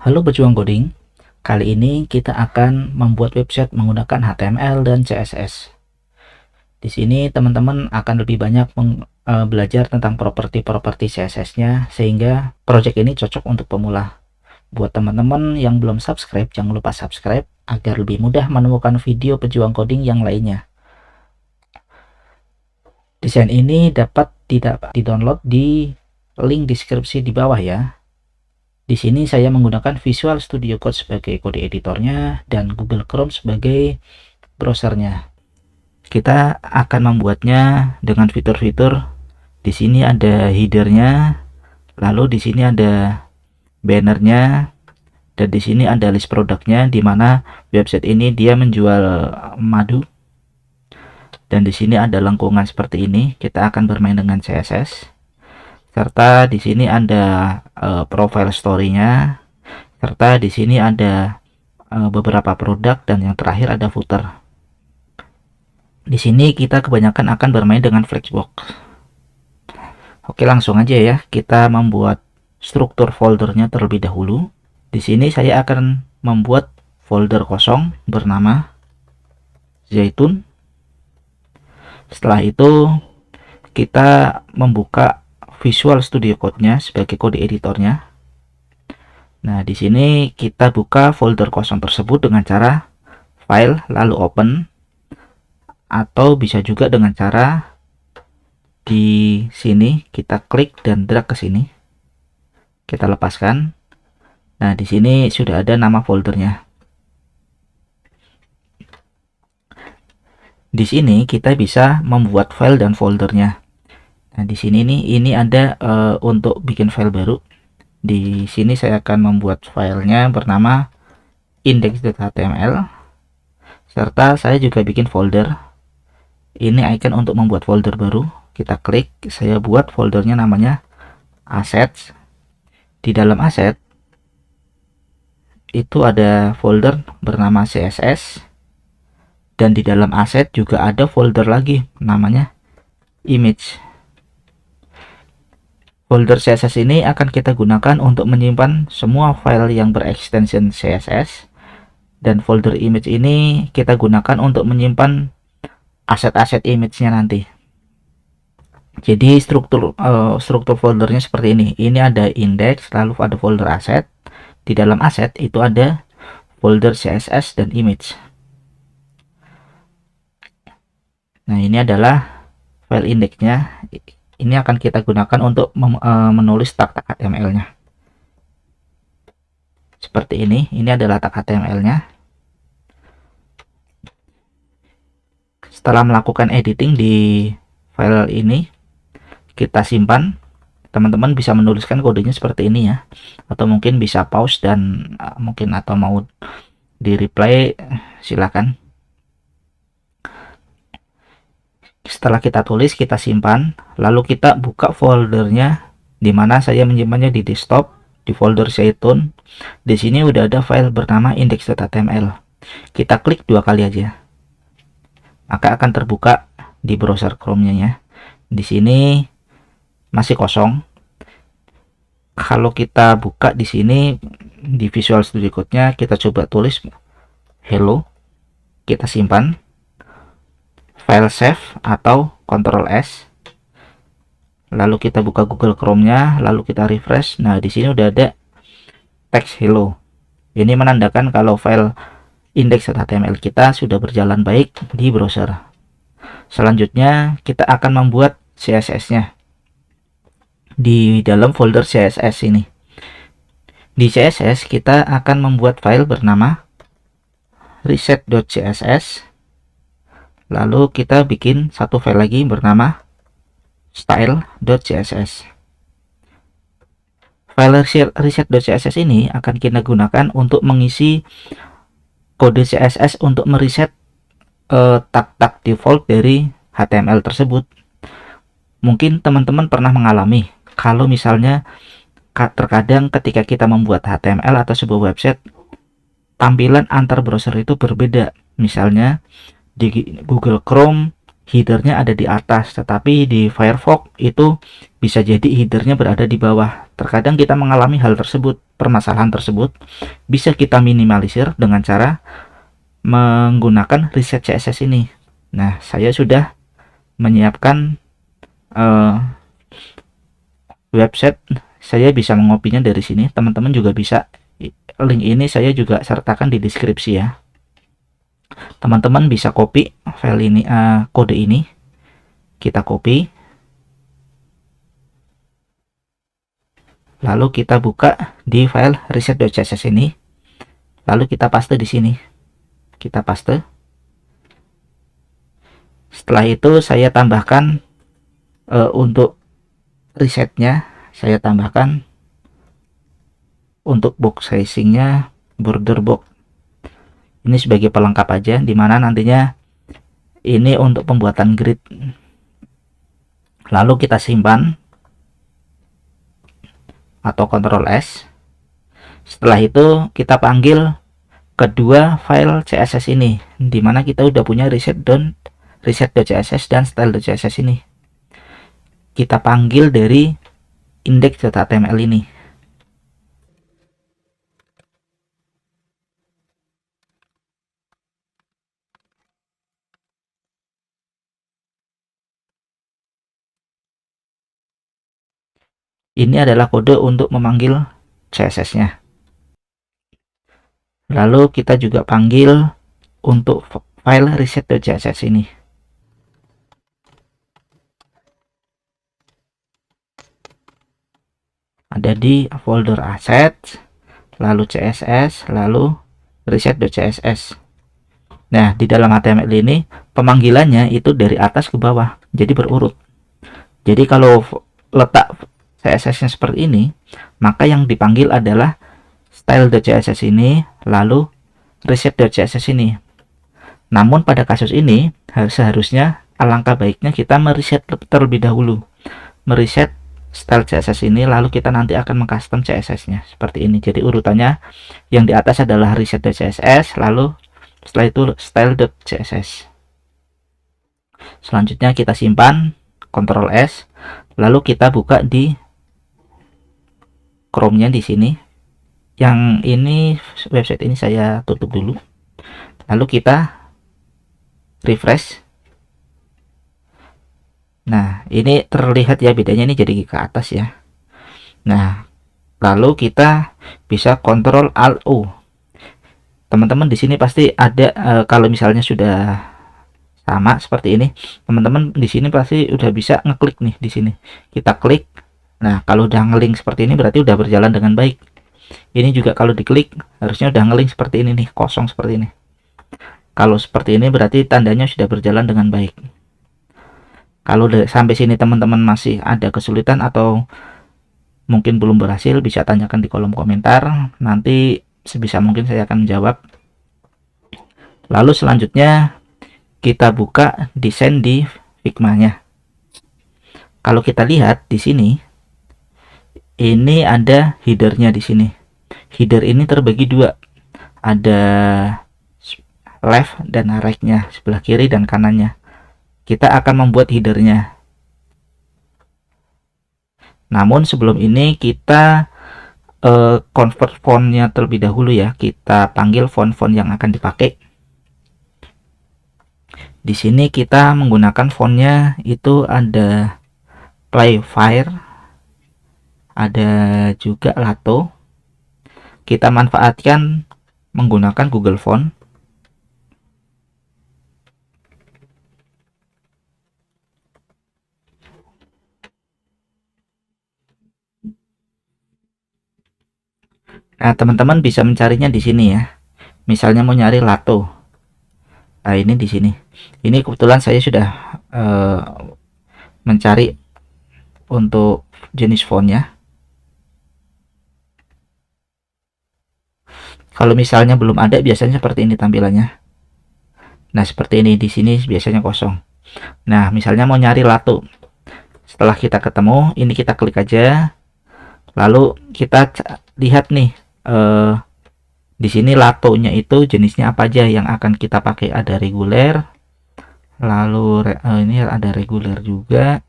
Halo pejuang coding, kali ini kita akan membuat website menggunakan HTML dan CSS. Di sini teman-teman akan lebih banyak belajar tentang properti-properti CSS-nya, sehingga project ini cocok untuk pemula. Buat teman-teman yang belum subscribe, jangan lupa subscribe agar lebih mudah menemukan video pejuang coding yang lainnya. Desain ini dapat di-download di link deskripsi di bawah ya. Di sini saya menggunakan Visual Studio Code sebagai kode editornya dan Google Chrome sebagai browsernya. Kita akan membuatnya dengan fitur-fitur. Di sini ada headernya, lalu di sini ada bannernya, dan di sini ada list produknya, di mana website ini dia menjual madu. Dan di sini ada lengkungan seperti ini. Kita akan bermain dengan CSS. Serta di sini ada profile story-nya, serta di sini ada beberapa produk, dan yang terakhir ada footer. Di sini kita kebanyakan akan bermain dengan flexbox. Oke, langsung aja ya, kita membuat struktur foldernya terlebih dahulu. Di sini saya akan membuat folder kosong bernama Zaitun. Setelah itu kita membuka Visual Studio Code-nya sebagai kode editornya. Nah, di sini kita buka folder kosong tersebut dengan cara file lalu open, atau bisa juga dengan cara di sini kita klik dan drag ke sini. Kita lepaskan. Nah, di sini sudah ada nama foldernya. Di sini kita bisa membuat file dan foldernya. Nah, di sini nih ini ada untuk bikin file baru. Di sini saya akan membuat filenya bernama index.html, serta saya juga bikin folder. Ini icon untuk membuat folder baru. Kita klik, saya buat foldernya namanya assets. Di dalam asset itu ada folder bernama CSS, dan di dalam asset juga ada folder lagi namanya image. Folder CSS ini akan kita gunakan untuk menyimpan semua file yang berekstensi CSS, dan folder image ini kita gunakan untuk menyimpan aset-aset image-nya nanti. Jadi struktur foldernya seperti ini. Ini ada index, lalu ada folder aset. Di dalam aset itu ada folder CSS dan image. Nah, ini adalah file index-nya. Ini akan kita gunakan untuk menulis tag-tag HTML-nya. Seperti ini adalah tag HTML-nya. Setelah melakukan editing di file ini, kita simpan. Teman-teman bisa menuliskan kodenya seperti ini ya, atau mungkin bisa pause dan mungkin atau mau di reply silakan. Setelah kita tulis, kita simpan, lalu kita buka foldernya, dimana saya menyimpannya di desktop, di folder Zaitun. Di sini udah ada file bernama index.html. Kita klik 2 kali aja, maka akan terbuka di browser Chrome-nya ya. Di sini masih kosong. Kalau kita buka di sini di Visual Studio Code-nya, kita coba tulis hello, kita simpan. File save atau Ctrl S, lalu kita buka Google Chrome-nya, lalu kita refresh. Nah, di sini udah ada teks hello. Ini menandakan kalau file index.html kita sudah berjalan baik di browser. Selanjutnya kita akan membuat CSS-nya di dalam folder CSS ini. Di CSS kita akan membuat file bernama reset.css. Lalu kita bikin satu file lagi bernama style.css. File reset.css ini akan kita gunakan untuk mengisi kode CSS untuk mereset tag-tag default dari HTML tersebut. Mungkin teman-teman pernah mengalami kalau misalnya terkadang ketika kita membuat HTML atau sebuah website, tampilan antar browser itu berbeda. Misalnya di Google Chrome headernya ada di atas, tetapi di Firefox itu bisa jadi headernya berada di bawah. Terkadang kita mengalami hal tersebut, permasalahan tersebut bisa kita minimalisir dengan cara menggunakan reset CSS ini. Nah, saya sudah menyiapkan website, saya bisa mengopinya dari sini. Teman-teman juga bisa, link ini saya juga sertakan di deskripsi ya. Teman-teman bisa copy file ini, kode ini kita copy, lalu kita buka di file reset.css ini, lalu kita paste di sini, kita paste. Setelah itu saya tambahkan untuk resetnya, saya tambahkan untuk box sizingnya border box ini sebagai pelengkap aja, dimana nantinya ini untuk pembuatan grid. Lalu kita simpan atau Ctrl S. Setelah itu kita panggil kedua file CSS ini, dimana kita udah punya reset.css dan style.css ini. Kita panggil dari index.html ini. Ini adalah kode untuk memanggil CSS-nya. Lalu kita juga panggil untuk file reset.css ini. Ada di folder assets, lalu CSS, lalu reset.css. Nah, di dalam HTML ini pemanggilannya itu dari atas ke bawah, jadi berurut. Jadi kalau letak CSS-nya seperti ini, maka yang dipanggil adalah style.css ini, lalu reset.css ini. Namun pada kasus ini seharusnya alangkah baiknya kita mereset terlebih dahulu, mereset style CSS ini, lalu kita nanti akan mengcustom CSS-nya seperti ini. Jadi urutannya yang di atas adalah reset.css, lalu setelah itu style.css. Selanjutnya kita simpan, Ctrl S, lalu kita buka di Chrome-nya di sini. Yang ini website ini saya tutup dulu. Lalu kita refresh. Nah, ini terlihat ya bedanya, ini jadi ke atas ya. Nah, lalu kita bisa Ctrl Alt U. Teman-teman di sini pasti ada kalau misalnya sudah sama seperti ini, teman-teman di sini pasti udah bisa ngeklik nih di sini. Kita klik. Nah, kalau udah ngelink seperti ini berarti udah berjalan dengan baik. Ini juga kalau diklik harusnya udah ngelink seperti ini nih, kosong seperti ini. Kalau seperti ini berarti tandanya sudah berjalan dengan baik. Kalau sampai sini teman-teman masih ada kesulitan atau mungkin belum berhasil, bisa tanyakan di kolom komentar. Nanti sebisa mungkin saya akan menjawab. Lalu selanjutnya kita buka desain di Figma-nya. Kalau kita lihat di sini, ini ada headernya di sini. Header ini terbagi dua, ada left dan right-nya, sebelah kiri dan kanannya. Kita akan membuat headernya. Namun sebelum ini kita convert fontnya terlebih dahulu ya. Kita panggil font-font yang akan dipakai. Di sini kita menggunakan fontnya itu ada Playfire, ada juga Lato. Kita manfaatkan menggunakan Google Font. Nah, teman-teman bisa mencarinya di sini ya. Misalnya mau nyari Lato. Nah, ini di sini. Ini kebetulan saya sudah mencari untuk jenis fontnya. Kalau misalnya belum ada, biasanya seperti ini tampilannya. Nah, seperti ini di sini biasanya kosong. Nah, misalnya mau nyari Lato. Setelah kita ketemu, ini kita klik aja. Lalu kita lihat nih di sini latonya itu jenisnya apa aja yang akan kita pakai. Ada reguler, Lalu ini ada reguler juga.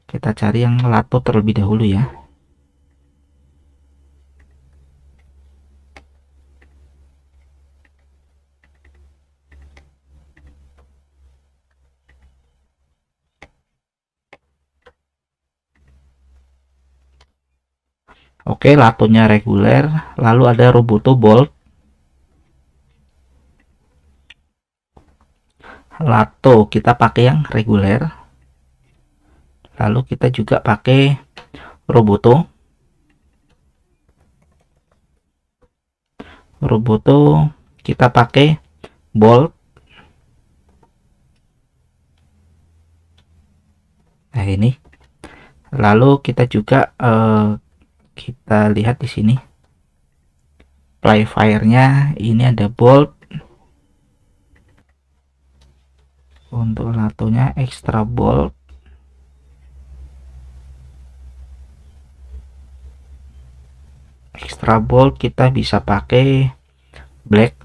Kita cari yang lato terlebih dahulu ya. Oke, latonya reguler. Lalu ada Roboto Bolt. Lato kita pakai yang reguler. Lalu kita juga pakai Roboto. Roboto kita pakai Bolt. Nah, ini. Lalu kita juga kita lihat di sini. Play fire-nya ini ada Bolt. Untuk latonya extra Bolt. Extra Bolt kita bisa pakai black.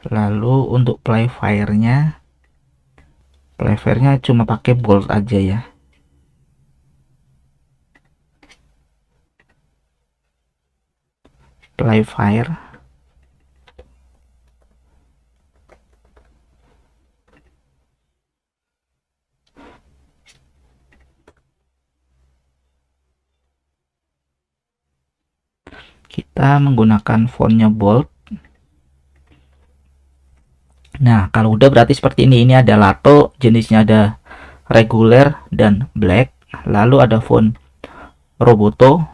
Lalu untuk play fire-nya cuma pakai bolt aja ya. Play fire. Kita menggunakan fontnya bold. Nah, kalau udah berarti seperti ini. Ini ada lato, jenisnya ada reguler dan black. Lalu ada font Roboto,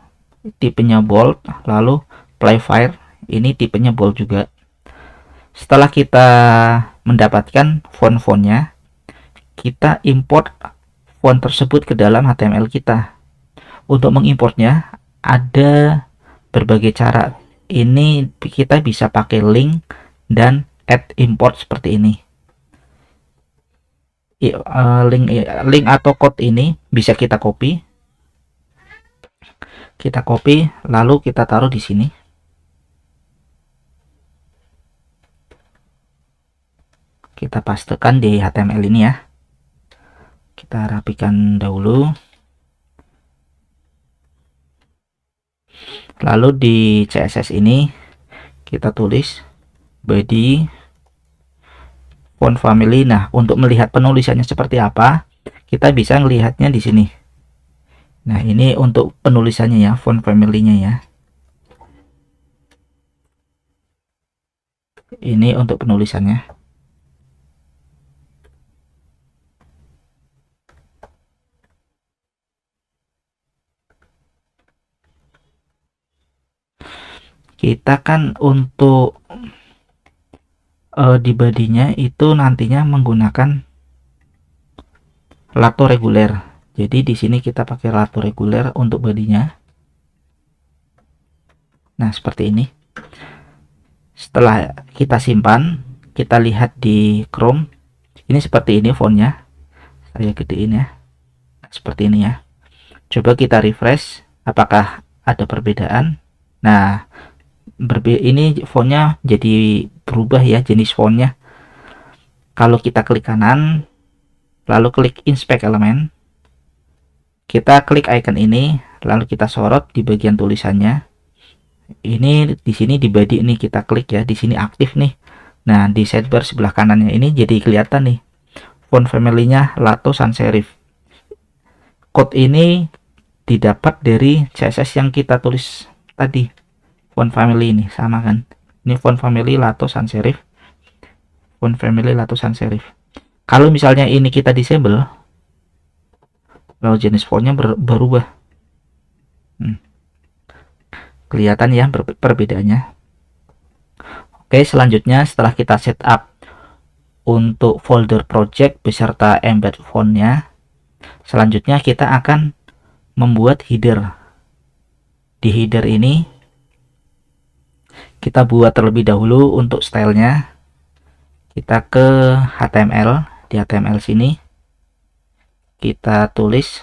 tipenya bold. Lalu Playfire, ini tipenya bold juga. Setelah kita mendapatkan font-fontnya, kita import font tersebut ke dalam HTML kita. Untuk mengimportnya ada berbagai cara. Ini kita bisa pakai link dan add import seperti ini. Link atau code ini bisa kita copy. Kita copy lalu kita taruh di sini. Kita pastekan di HTML ini ya. Kita rapikan dahulu. Lalu di CSS ini kita tulis body font family. Nah, untuk melihat penulisannya seperti apa, kita bisa melihatnya di sini. Nah, ini untuk penulisannya ya, font family-nya ya. Ini untuk penulisannya. Kita kan untuk di bodinya itu nantinya menggunakan lato reguler. Jadi di sini kita pakai lato reguler untuk bodinya. Nah, seperti ini. Setelah kita simpan, kita lihat di Chrome. Ini seperti ini fontnya. Saya gedein ya. Nah, seperti ini ya. Coba kita refresh, apakah ada perbedaan? Nah, ini fontnya jadi berubah ya, jenis fontnya. Kalau kita klik kanan lalu klik inspect element, kita klik icon ini lalu kita sorot di bagian tulisannya. Ini di sini di body ini kita klik ya, di sini aktif nih. Nah, di sidebar sebelah kanannya ini jadi kelihatan nih font family-nya Lato Sans Serif. Code ini didapat dari CSS yang kita tulis tadi. Font family ini sama kan, ini font family Lato Sans Serif, font family Lato Sans Serif. Kalau misalnya ini kita disable, lalu jenis fontnya berubah. Kelihatan ya perbedaannya. Oke, selanjutnya setelah kita setup untuk folder project beserta embed fontnya, selanjutnya kita akan membuat header. Di header ini kita buat terlebih dahulu untuk stylenya. Kita ke HTML, di HTML sini kita tulis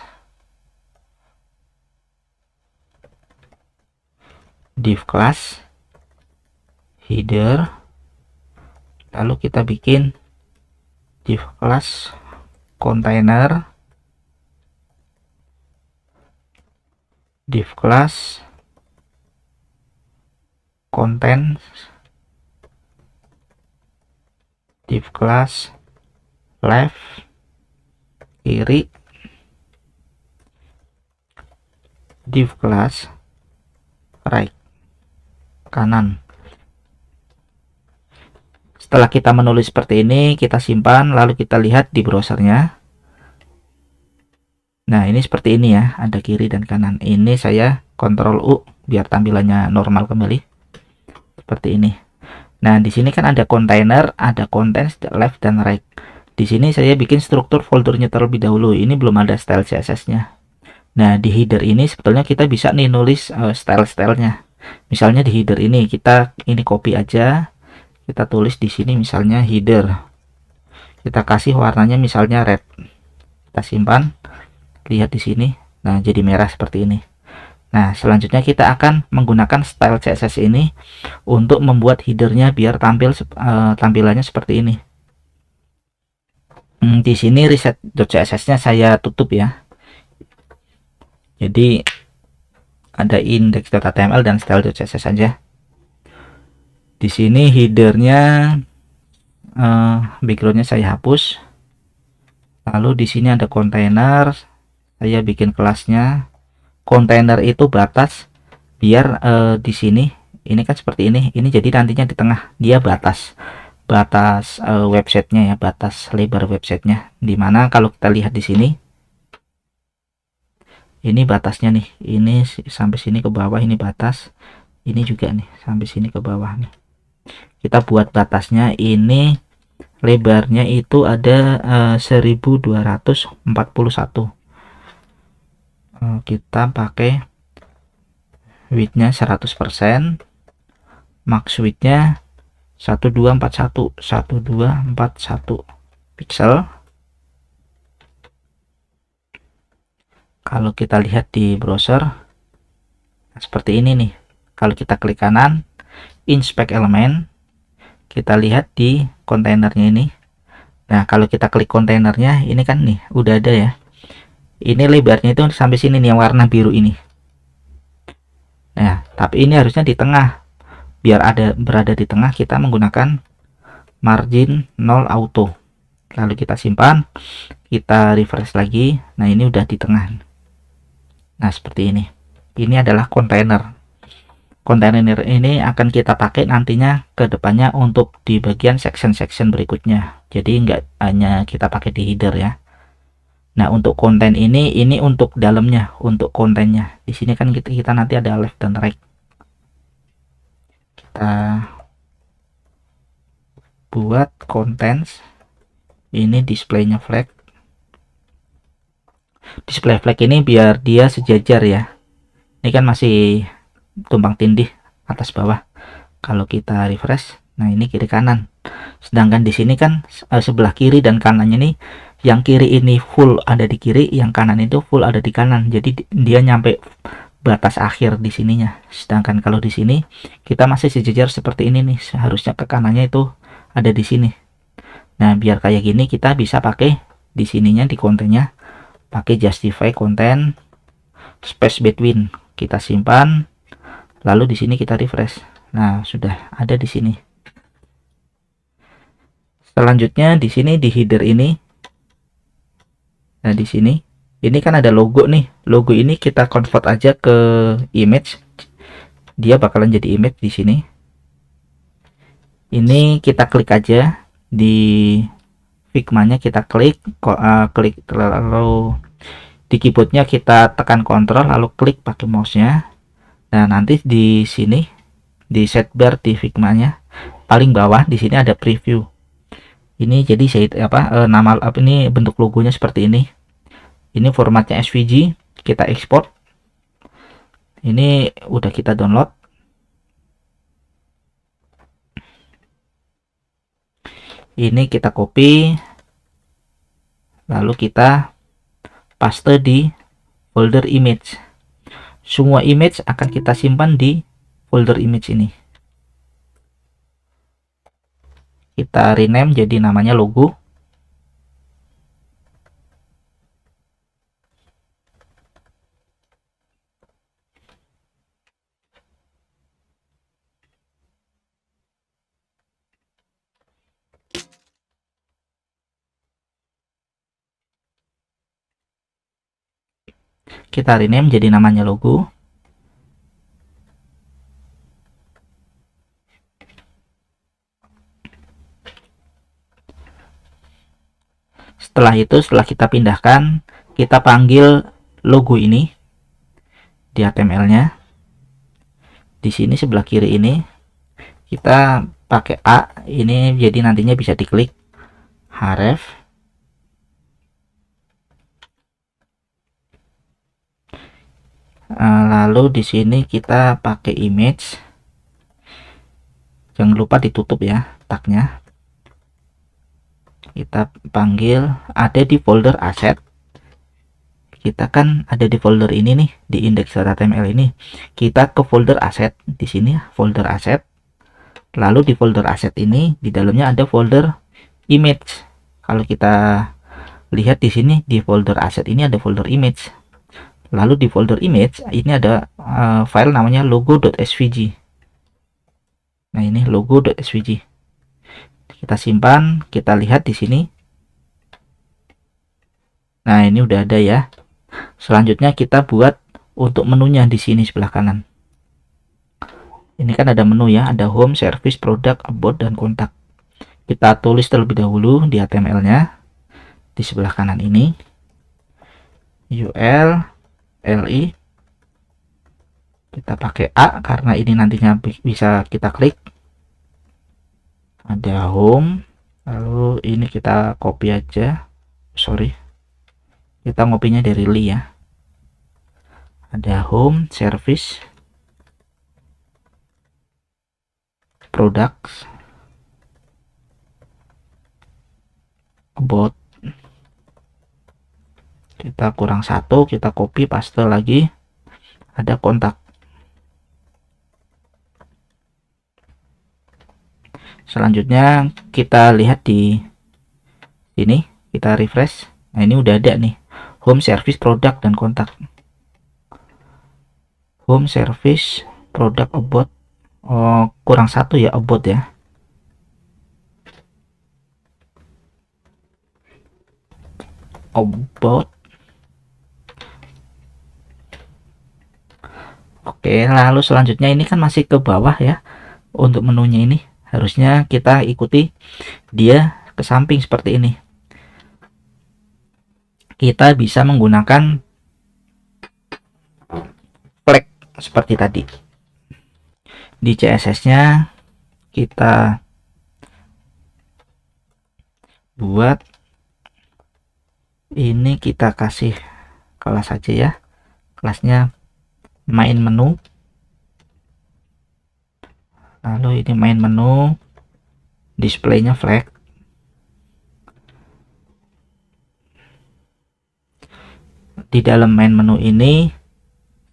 div class header, lalu kita bikin div class container, div class content, div class left kiri, div class right kanan. Setelah kita menulis seperti ini, kita simpan, lalu kita lihat di browsernya. Nah, ini seperti ini ya, ada kiri dan kanan. Ini saya Ctrl U biar tampilannya normal kembali. Seperti ini. Nah, di sini kan ada container, ada contents, left dan right. Di sini saya bikin struktur foldernya terlebih dahulu. Ini belum ada style CSS-nya. Nah, di header ini sebetulnya kita bisa nih nulis style-stylenya. Misalnya di header ini kita copy aja. Kita tulis di sini misalnya header. Kita kasih warnanya misalnya red. Kita simpan. Lihat di sini. Nah, jadi merah seperti ini. Nah, selanjutnya kita akan menggunakan style CSS ini untuk membuat headernya biar tampilannya seperti ini. Di sini reset.css-nya saya tutup ya. Jadi ada index.html dan style.css saja. Di sini headernya backgroundnya saya hapus. Lalu di sini ada kontainer, saya bikin kelasnya. Kontainer itu batas biar di sini ini kan seperti ini jadi nantinya di tengah dia batas websitenya ya, batas lebar websitenya. Dimana kalau kita lihat di sini ini batasnya nih, ini sampai sini ke bawah, ini batas, ini juga nih sampai sini ke bawah nih. Kita buat batasnya ini lebarnya itu ada 1241. Kita pakai widthnya 100%, max widthnya 1241 pixel. Kalau kita lihat di browser seperti ini nih. Kalau kita klik kanan, inspect element, kita lihat di kontainernya ini. Nah, kalau kita klik kontainernya ini kan nih udah ada ya. Ini lebarnya itu sampai sini nih yang warna biru ini. Nah, tapi ini harusnya di tengah. Biar berada di tengah, kita menggunakan margin 0 auto. Lalu kita simpan, kita refresh lagi. Nah, ini udah di tengah. Nah, seperti ini. Ini adalah kontainer. Kontainer ini akan kita pakai nantinya ke depannya untuk di bagian section-section berikutnya. Jadi nggak hanya kita pakai di header ya. Nah, untuk konten ini untuk dalamnya, untuk kontennya. Di sini kan kita nanti ada left dan right. Kita buat contents. Ini displaynya flag. Display flag ini biar dia sejajar ya. Ini kan masih tumpang tindih atas bawah. Kalau kita refresh, nah ini kiri kanan. Sedangkan di sini kan sebelah kiri dan kanannya nih, yang kiri ini full ada di kiri, yang kanan itu full ada di kanan. Jadi dia nyampe batas akhir di sininya. Sedangkan kalau di sini kita masih sejajar seperti ini nih, seharusnya ke kanannya itu ada di sini. Nah, biar kayak gini kita bisa pakai di sininya, di kontennya pakai justify content space between. Kita simpan, lalu di sini kita refresh. Nah, sudah ada di sini. Selanjutnya di sini di header ini. Nah, di sini ini kan ada logo nih. Logo ini kita convert aja ke image. Dia bakalan jadi image di sini. Ini kita klik aja di Figma-nya, kita klik lalu di keyboardnya kita tekan Ctrl lalu klik pakai mouse-nya. Nah, nanti di sini di sidebar di Figma-nya paling bawah di sini ada preview. Ini jadi nama ini bentuk logonya seperti ini. Ini formatnya SVG, kita ekspor. Ini udah kita download. Ini kita copy, lalu kita paste di folder image. Semua image akan kita simpan di folder image ini. Kita rename jadi namanya logo. Kita rename jadi namanya logo. Setelah itu, setelah kita pindahkan, kita panggil logo ini di HTML-nya. Di sini sebelah kiri ini kita pakai A ini, jadi nantinya bisa diklik href. Lalu di sini kita pakai image. Jangan lupa ditutup ya tagnya. Kita panggil, ada di folder aset. Kita kan ada di folder ini nih, di index.html ini. Kita ke folder aset di sini, folder aset. Lalu di folder aset ini di dalamnya ada folder image. Kalau kita lihat di sini di folder aset ini ada folder image. Lalu di folder image ini ada file namanya logo.svg. Nah, ini logo.svg. Kita simpan, kita lihat di sini. Nah, ini udah ada ya. Selanjutnya kita buat untuk menunya di sini sebelah kanan. Ini kan ada menu ya, ada home, service, product, about, dan kontak. Kita tulis terlebih dahulu di HTML-nya di sebelah kanan ini. UL, LI. Kita pakai A karena ini nantinya bisa kita klik. Ada home, lalu ini kita copy aja. Sorry, kita ngopinya dari Li ya. Ada home, service, products, about. Kita kurang satu, kita copy paste lagi. Ada kontak. Selanjutnya kita lihat di sini, kita refresh. Nah, ini udah ada nih, home, service, product, dan kontak. Home, service, product, about. Oh, kurang satu ya, about ya. About. Oke, lalu selanjutnya ini kan masih ke bawah ya. Untuk menunya ini harusnya kita ikuti dia ke samping seperti ini. Kita bisa menggunakan flag seperti tadi. Di CSS-nya kita buat ini, kita kasih kelas aja ya. Kelasnya main menu. Lalu ini main menu, displaynya flag. Di dalam main menu ini,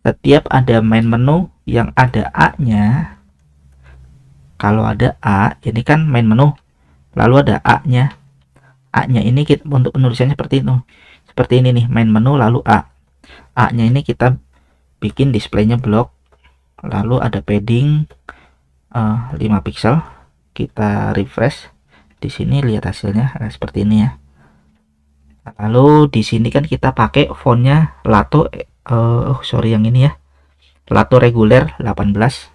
setiap ada main menu yang ada A-nya, kalau ada A, ini kan main menu, lalu ada A-nya. A-nya ini kita, untuk penulisannya seperti itu. Seperti ini nih, main menu lalu A. A-nya ini kita bikin displaynya blok, lalu ada padding 5 pixel. Kita refresh. Di sini lihat hasilnya seperti ini ya. Lalu di sini kan kita pakai fontnya Lato, sorry yang ini ya, Lato reguler 18.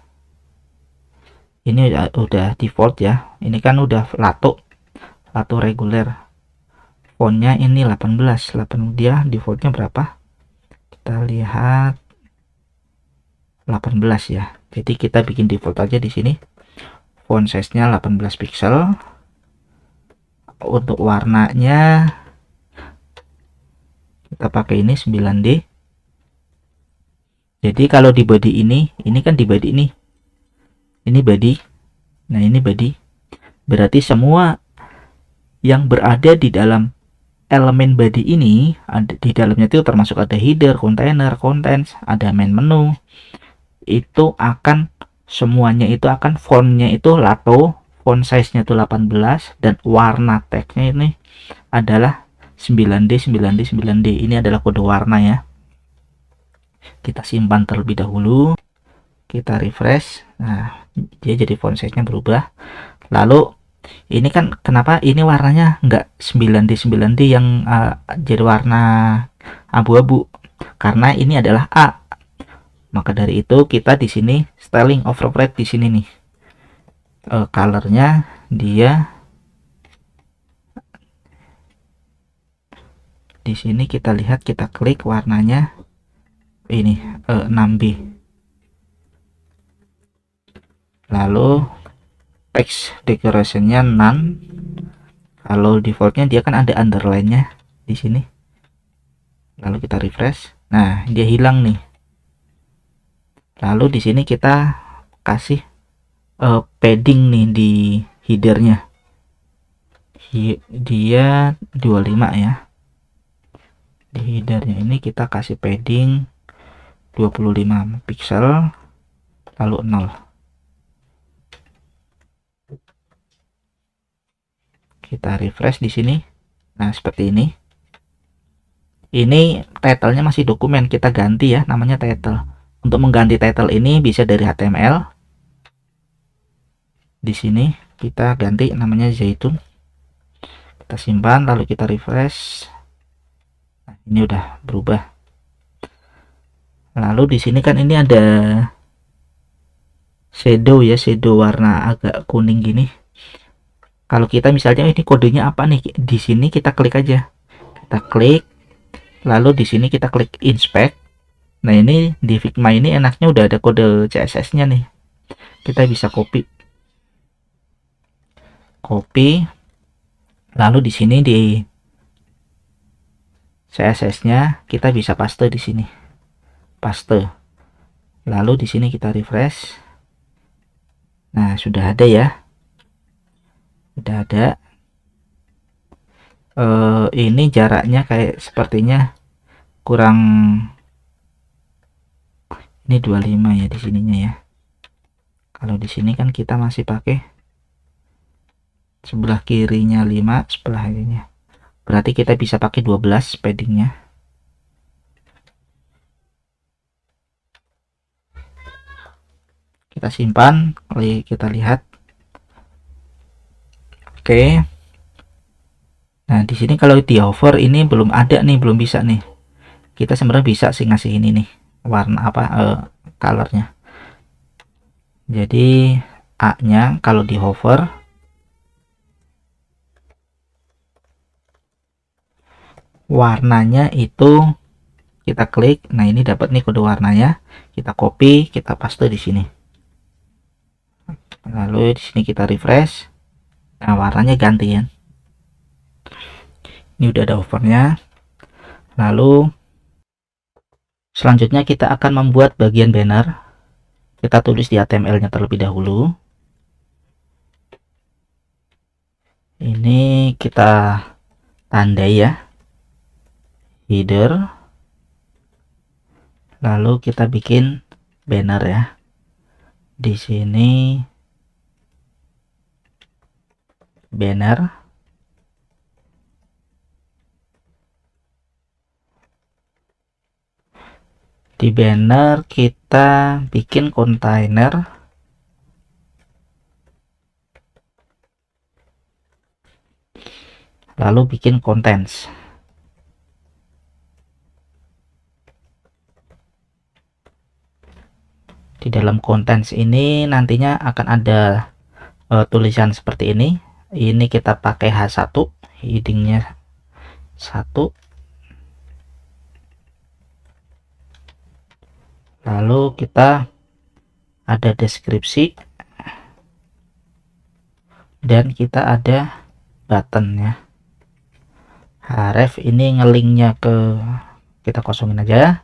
Ini udah default ya. Ini kan udah Lato reguler. Fontnya ini 18. Dia defaultnya berapa? Kita lihat 18 ya. Jadi kita bikin default aja di sini. Font size-nya 18 pixel. Untuk warnanya kita pakai ini 9D. Jadi kalau di body ini kan di body ini. Ini body. Nah, ini body. Berarti semua yang berada di dalam elemen body ini, di dalamnya itu termasuk ada header, container, contents, ada main menu. Itu akan semuanya itu akan fontnya itu Lato, font size-nya itu 18, dan warna teksnya ini adalah 9D 9D 9D. Ini adalah kode warna ya. Kita simpan terlebih dahulu, kita refresh. Nah, dia jadi font size-nya berubah. Lalu ini kan kenapa ini warnanya enggak 9D 9D yang jadi warna abu-abu? Karena ini adalah A. Maka dari itu kita di sini styling override di sini nih. Colornya dia di sini, kita lihat, kita klik warnanya ini 6B. Lalu text decorationnya none. Kalau defaultnya dia kan ada underline-nya di sini. Lalu kita refresh. Nah, dia hilang nih. Lalu di sini kita kasih padding nih di headernya. Dia 25 ya. Di headernya ini kita kasih padding 25 pixel, lalu 0. Kita refresh di sini. Nah, seperti ini. Ini title-nya masih dokumen, kita ganti ya, namanya title. Untuk mengganti title ini bisa dari HTML. Di sini kita ganti namanya Zaitun. Kita simpan, lalu kita refresh. Nah, ini udah berubah. Lalu di sini kan ini ada shadow ya, shadow warna agak kuning gini. Kalau kita misalnya ini kodenya apa nih, di sini kita klik aja. Kita klik, lalu di sini kita klik inspect. Nah, ini di Figma ini enaknya udah ada kode CSS-nya nih. Kita bisa copy. Lalu di sini di CSS-nya kita bisa paste di sini. Paste. Lalu di sini kita refresh. Nah, sudah ada ya. Sudah ada. Ini jaraknya kayak sepertinya kurang, ini 25 ya di sininya ya. Kalau di sini kan kita masih pakai sebelah kirinya 5, sebelah kirinya. Berarti kita bisa pakai 12 paddingnya. Kita simpan, lalu kita lihat. Oke. Nah, di sini kalau di hover ini belum ada nih, belum bisa nih. Kita sebenarnya bisa sih ngasih ini nih, warna apa colornya. Jadi A-nya kalau di hover warnanya itu kita klik. Nah, ini dapat nih kode warnanya. Kita copy, kita paste di sini. Lalu di sini kita refresh. Nah, warnanya ganti ya. Ini udah ada hovernya. Lalu selanjutnya kita akan membuat bagian banner. Kita tulis di HTML-nya terlebih dahulu. Ini kita tandai ya, header. Lalu kita bikin banner ya. Di sini banner. Di banner kita bikin kontainer. Lalu bikin contents. Di dalam contents ini nantinya akan ada tulisan seperti ini. Ini kita pakai H1, headingnya 1. Lalu kita ada deskripsi dan kita ada button ya. Href ini ngelinknya ke, kita kosongin aja.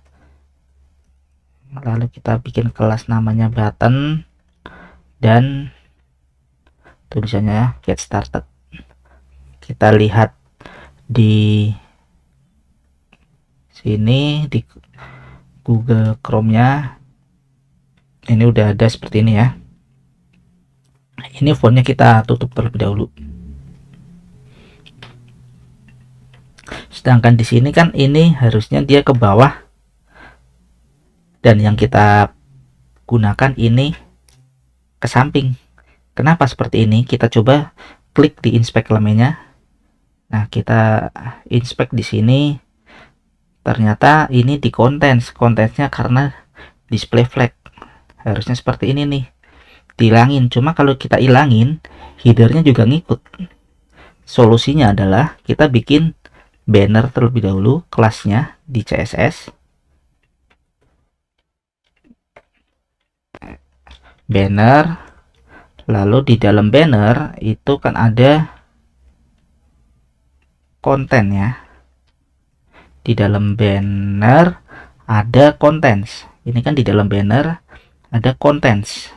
Lalu kita bikin kelas namanya button dan tulisannya get started. Kita lihat di sini di Google Chrome-nya ini udah ada seperti ini ya. Ini fontnya kita tutup terlebih dahulu. Sedangkan di sini kan ini harusnya dia ke bawah, dan yang kita gunakan ini ke samping. Kenapa seperti ini? Kita coba klik di inspect elemennya. Nah, kita inspect di sini. Ternyata ini di kontensnya karena display flag. Harusnya seperti ini nih. Dihilangin. Cuma kalau kita ilangin, headernya juga ngikut. Solusinya adalah kita bikin banner terlebih dahulu, kelasnya di CSS. Banner. Lalu di dalam banner itu kan ada konten ya. Di dalam banner ada contents. Ini kan di dalam banner ada contents.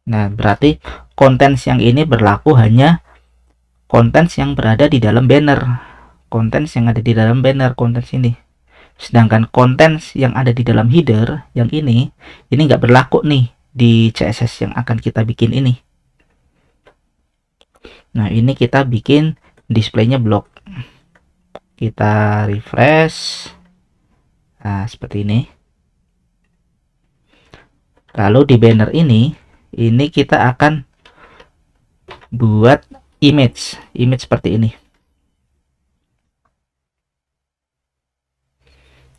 Nah, berarti contents yang ini berlaku hanya contents yang berada di dalam banner. Contents yang ada di dalam banner, contents ini. Sedangkan contents yang ada di dalam header yang ini nggak berlaku nih di CSS yang akan kita bikin ini. Nah, ini kita bikin displaynya blok. Kita refresh. Nah, seperti ini. Lalu di banner ini kita akan buat image seperti ini.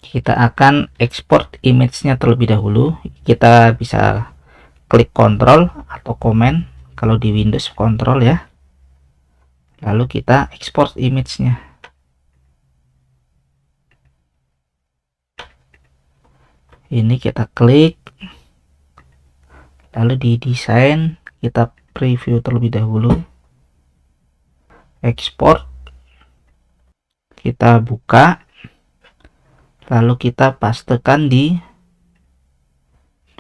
Kita akan export image-nya terlebih dahulu. Kita bisa klik Ctrl atau Command kalau di Windows Ctrl ya. Lalu kita export image-nya. Ini kita klik, lalu di desain kita preview terlebih dahulu, export, kita buka, lalu kita pastekan di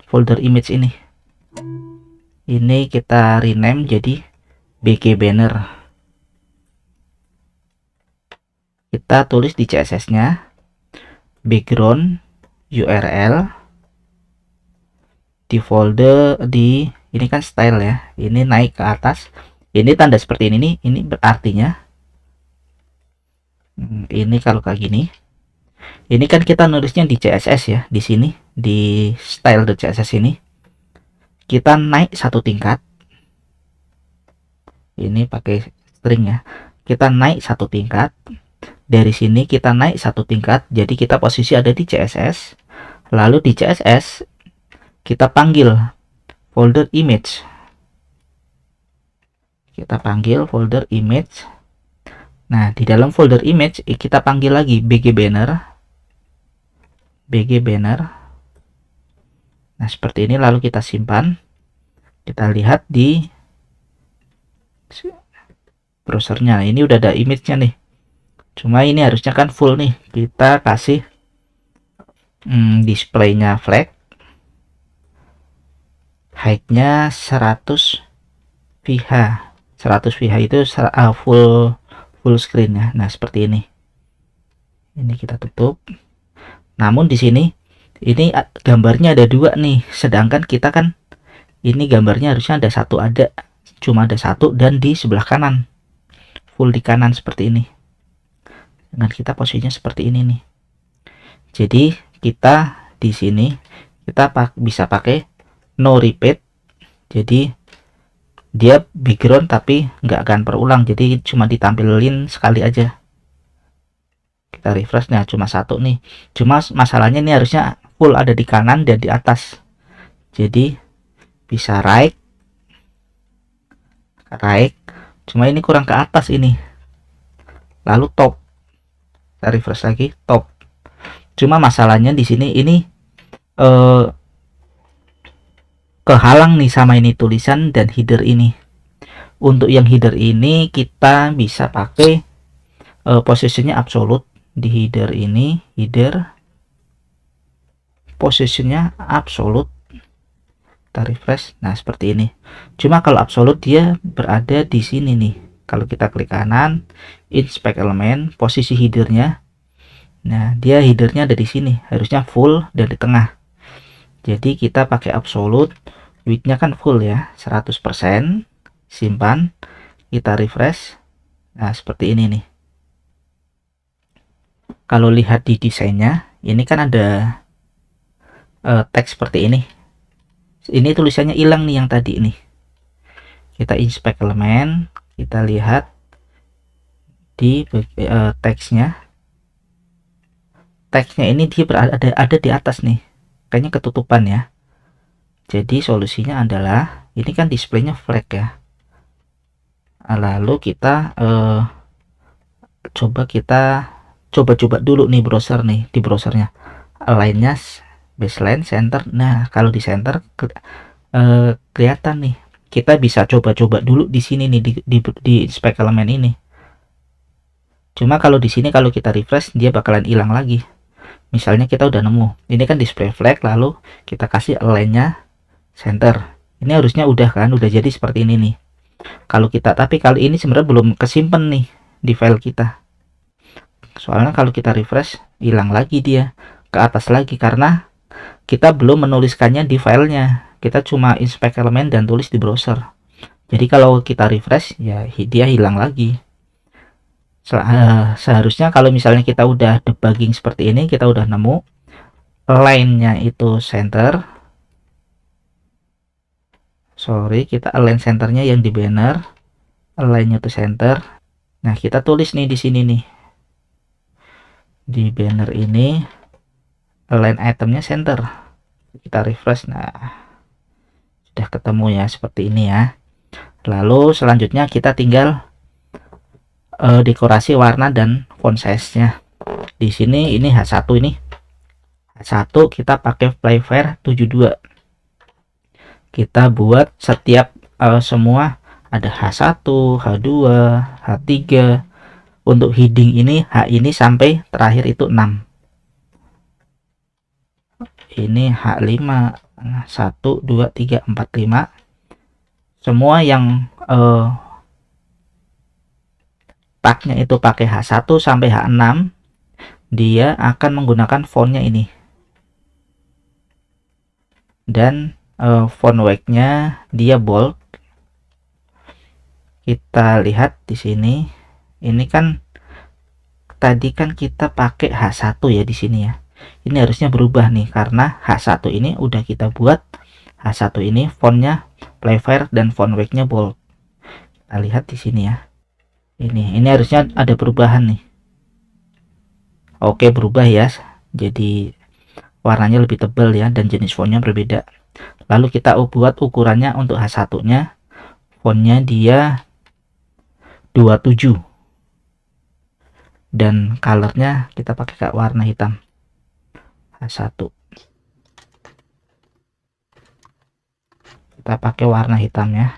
folder image ini. Ini kita rename jadi BG Banner. Kita tulis di CSS nya background URL di folder di ini kan style ya, ini naik ke atas, ini tanda seperti ini berartinya ini kalau kayak gini, ini kan kita nulisnya di CSS ya, di sini di style.css ini kita naik satu tingkat, ini pakai string ya, kita naik satu tingkat. Dari sini kita naik satu tingkat, jadi kita posisi ada di CSS. Lalu di CSS kita panggil folder image. Kita panggil folder image. Nah, di dalam folder image kita panggil lagi BG Banner. BG Banner. Nah, seperti ini, lalu kita simpan. Kita lihat di browsernya. Ini udah ada image-nya nih. Cuma ini harusnya kan full nih. Kita kasih displaynya flag, height-nya 100 VH. 100 VH itu full screen ya. Nah, seperti ini. Ini kita tutup. Namun di sini ini gambarnya ada dua nih. Sedangkan kita kan ini gambarnya harusnya ada satu, cuma ada satu, dan di sebelah kanan. Full di kanan seperti ini. Dengan kita posisinya seperti ini nih. Jadi kita di sini kita bisa pakai no repeat. Jadi dia background tapi nggak akan berulang, jadi cuma ditampilin sekali aja. Kita refresh, nah cuma satu nih. Cuma masalahnya ini harusnya full ada di kanan dan di atas. Jadi bisa right, cuma ini kurang ke atas ini. Lalu top. Kita refresh lagi, top. Cuma masalahnya di sini ini kehalang nih sama ini tulisan dan header ini. Untuk yang header ini kita bisa pakai posisinya absolute di header ini, posisinya absolute. Kita refresh, nah seperti ini. Cuma kalau absolute dia berada di sini nih. Kalau kita klik kanan, inspect element, posisi headernya, nah dia headernya ada di sini, harusnya full dan di tengah. Jadi kita pakai absolute duitnya kan full ya, 100%. Simpan, kita refresh. Nah, seperti ini nih. Kalau lihat di desainnya, ini kan ada teks seperti ini. Ini tulisannya hilang nih yang tadi nih. Kita inspect elemen, kita lihat di teksnya. Teksnya ini dia ada di atas nih. Kayaknya ketutupan ya. Jadi solusinya adalah ini kan displaynya flag ya. Lalu kita coba dulu nih browser nih, di browsernya align-nya baseline center. Nah, kalau di center kelihatan nih. Kita bisa coba dulu di sini nih di inspect elemen ini. Cuma kalau di sini kalau kita refresh dia bakalan hilang lagi. Misalnya kita udah nemu. Ini kan display flag, lalu kita kasih align-nya center. Ini harusnya udah kan, udah jadi seperti ini nih. Tapi kali ini sebenarnya belum kesimpan nih di file kita. Soalnya kalau kita refresh hilang lagi dia ke atas lagi karena kita belum menuliskannya di filenya. Kita cuma inspect elemen dan tulis di browser. Jadi kalau kita refresh ya dia hilang lagi. Seharusnya kalau misalnya kita udah debugging seperti ini, kita udah nemu line-nya itu center. Sorry, kita align centernya yang di banner, align-nya itu center. Nah, kita tulis nih di sini nih. Di banner ini align itemnya center. Kita refresh. Nah, sudah ketemu ya seperti ini ya. Lalu selanjutnya kita tinggal dekorasi warna dan font size-nya. Di sini ini H1 ini. H1 kita pakai Playfair 72. Kita buat setiap semua ada H1, H2, H3. Untuk heading ini H ini sampai terakhir itu 6. Ini H5, 1, 2, 3, 4, 5. Semua yang tagnya itu pakai H1 sampai H6, dia akan menggunakan fontnya ini. Dan font weight-nya dia bold. Kita lihat di sini. Ini kan tadi kan kita pakai H1 ya di sini ya. Ini harusnya berubah nih karena H1 ini udah kita buat. H1 ini fontnya Playfair dan font weight-nya bold. Kita lihat di sini ya. Ini harusnya ada perubahan nih. Oke, berubah ya. Jadi warnanya lebih tebal ya dan jenis fontnya berbeda. Lalu kita buat ukurannya untuk H1-nya. Fontnya dia 27. Dan colornya kita pakai warna hitam. H1. Kita pakai warna hitam ya.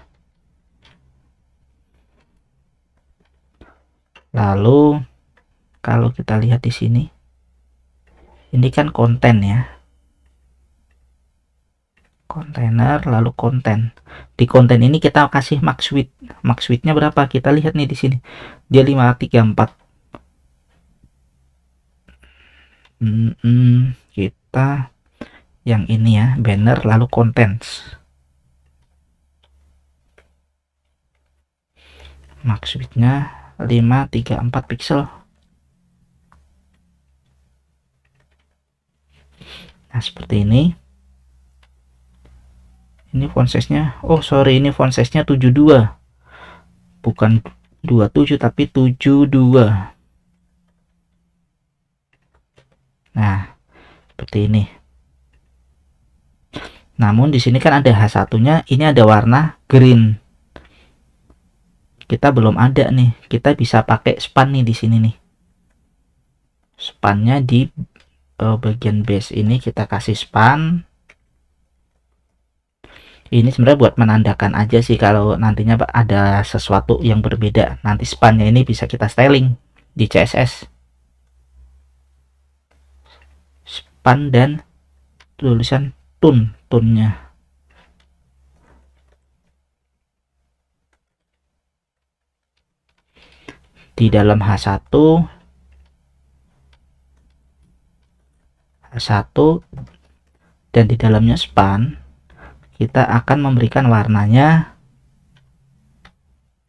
Lalu kalau kita lihat di sini, ini kan konten ya. Kontainer lalu konten. Di konten ini kita kasih max width. Max width-nya berapa? Kita lihat nih di sini. Dia 534. Kita yang ini ya, banner lalu contents. Max width-nya 534 pixel. Nah, seperti ini. Ini font size-nya, oh sorry, ini font size-nya 72. Bukan 27 tapi 72. Nah, seperti ini. Namun di sini kan ada H1-nya, ini ada warna green. Kita belum ada nih. Kita bisa pakai span nih di sini nih. Spannya di bagian base ini kita kasih span. Ini sebenarnya buat menandakan aja sih kalau nantinya ada sesuatu yang berbeda. Nanti spannya ini bisa kita styling di CSS. Span dan tulisan tone-nya. Di dalam H1 dan di dalamnya span, kita akan memberikan warnanya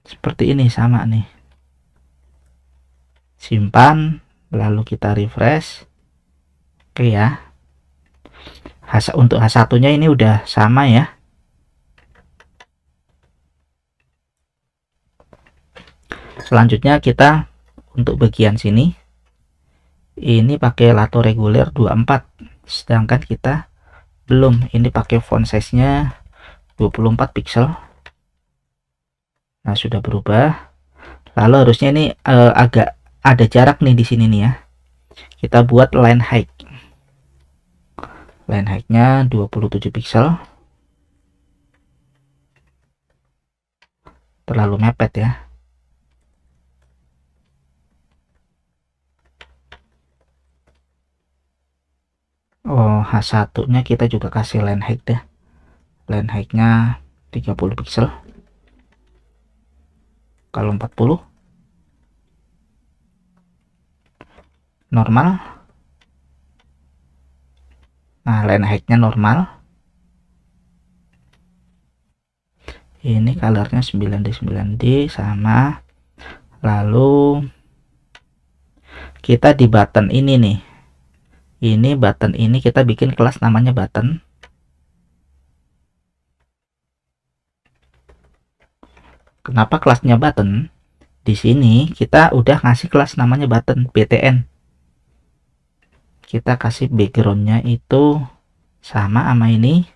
seperti ini, sama nih. Simpan, lalu kita refresh. Oke ya. Untuk H1 nya ini udah sama ya. Selanjutnya kita untuk bagian sini ini pakai lato reguler 24, sedangkan kita belum, ini pakai font size nya 24 pixel. Nah, sudah berubah. Lalu harusnya ini agak ada jarak nih di sini nih ya. Kita buat line height. Line height-nya 27 pixel. Terlalu mepet ya. Oh, H1 nya kita juga kasih line height ya. Line height-nya 30 pixel. Kalau 40 normal. Nah, line height-nya normal. Ini colornya 9D sama. Lalu kita di button ini nih. Ini button ini kita bikin kelas namanya button. Kenapa kelasnya button? Di sini kita udah ngasih kelas namanya button btn. Kita kasih backgroundnya itu sama ini,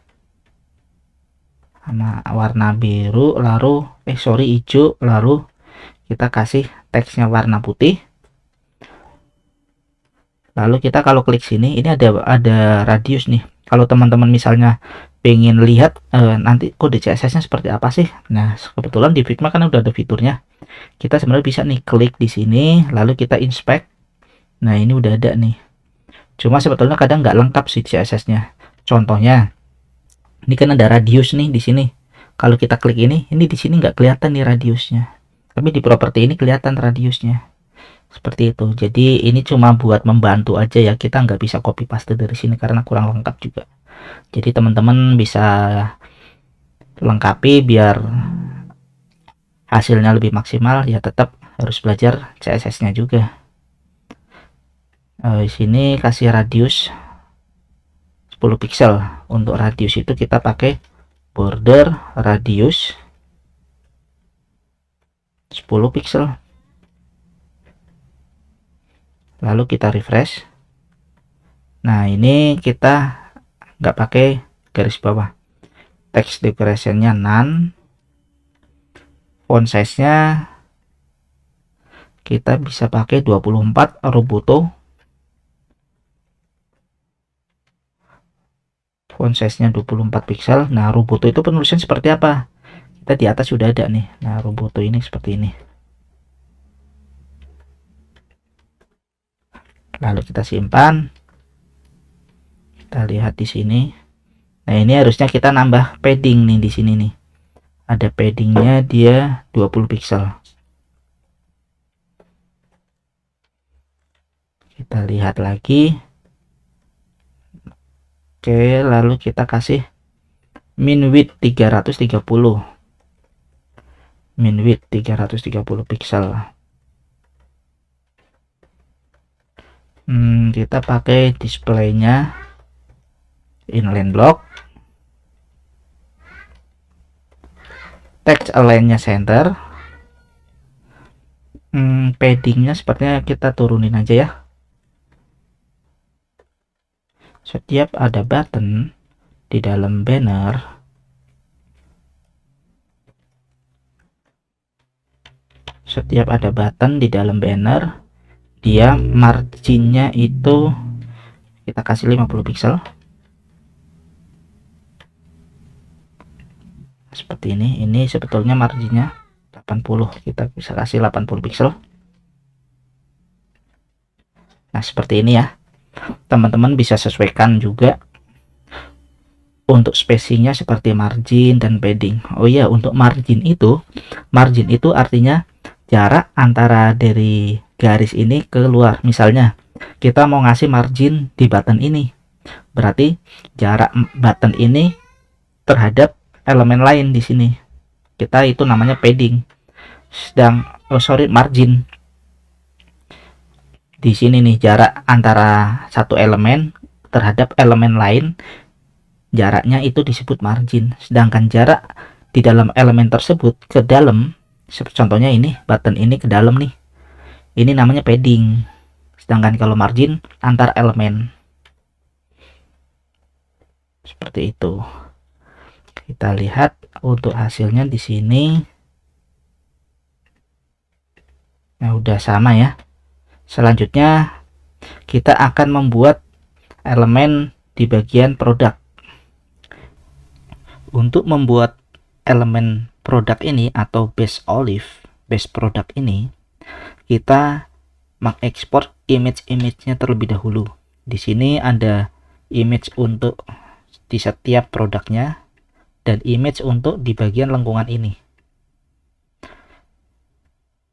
sama warna biru, lalu hijau, lalu kita kasih teksnya warna putih. Lalu kita kalau klik sini, ini ada radius nih. Kalau teman-teman misalnya pengen lihat nanti kode CSS nya seperti apa sih. Nah, kebetulan di Figma kan udah ada fiturnya. Kita sebenarnya bisa nih klik di sini, lalu kita inspect. Nah, ini udah ada nih. Cuma sebetulnya kadang nggak lengkap sih CSS nya. Contohnya, ini kan ada radius nih di sini. Kalau kita klik ini di sini nggak kelihatan nih radiusnya. Tapi di properti ini kelihatan radiusnya. Seperti itu. Jadi ini cuma buat membantu aja ya, kita nggak bisa copy paste dari sini karena kurang lengkap juga. Jadi teman-teman bisa lengkapi biar hasilnya lebih maksimal, ya tetap harus belajar CSS nya juga. Di sini kasih radius 10 pixel. Untuk radius itu kita pakai border radius 10 pixel. Lalu kita refresh. Nah, ini kita nggak pakai garis bawah. Text decoration-nya none. Font size-nya kita bisa pakai 24 Roboto. Font size-nya 24 pixel. Nah, Roboto itu penulisan seperti apa? Kita di atas sudah ada nih. Nah, Roboto ini seperti ini. Lalu kita simpan. Kita lihat di sini. Nah, ini harusnya kita nambah padding nih di sini nih. Ada paddingnya, dia 20 pixel. Kita lihat lagi. Oke, lalu kita kasih min width 330. Min width 330 pixel. Kita pakai displaynya inline block, text align-nya center, paddingnya sepertinya kita turunin aja ya. Setiap ada button di dalam banner, dia marginnya itu kita kasih 50 pixel seperti ini sebetulnya marginnya 80, kita bisa kasih 80 pixel. Nah, seperti ini ya, teman-teman bisa sesuaikan juga untuk spacingnya seperti margin dan padding. Oh iya, untuk margin itu artinya jarak antara dari garis ini keluar. Misalnya kita mau ngasih margin di button ini, berarti jarak button ini terhadap elemen lain di sini. Kita itu namanya padding. Margin. Di sini nih jarak antara satu elemen terhadap elemen lain, jaraknya itu disebut margin. Sedangkan jarak di dalam elemen tersebut ke dalam, contohnya ini button ini ke dalam nih, ini namanya padding. Sedangkan kalau margin antar elemen. Seperti itu. Kita lihat untuk hasilnya di sini. Nah, udah sama ya. Selanjutnya kita akan membuat elemen di bagian produk. Untuk membuat elemen produk ini atau base produk ini, kita mengekspor image-nya terlebih dahulu. Di sini ada image untuk di setiap produknya dan image untuk di bagian lengkungan ini.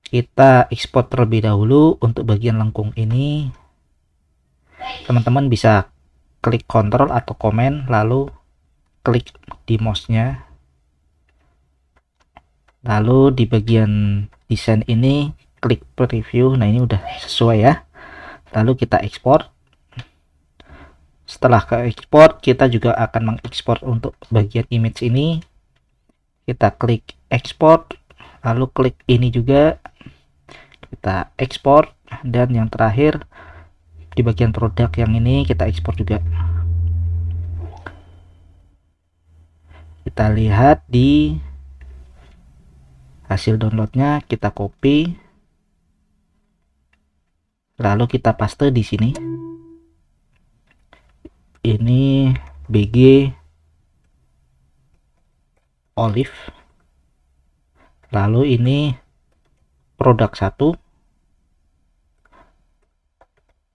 Kita ekspor terlebih dahulu untuk bagian lengkung ini. Teman-teman bisa klik Ctrl atau Command lalu klik di mouse-nya. Lalu di bagian desain ini klik preview. Nah, ini udah sesuai ya. Lalu kita ekspor. Setelah ke ekspor, kita juga akan mengekspor untuk bagian image ini. Kita klik ekspor, lalu klik ini juga, kita ekspor, dan yang terakhir di bagian produk yang ini kita ekspor juga. Kita lihat di hasil downloadnya, kita copy, lalu kita paste di sini. Ini BG Olive, lalu ini produk 1,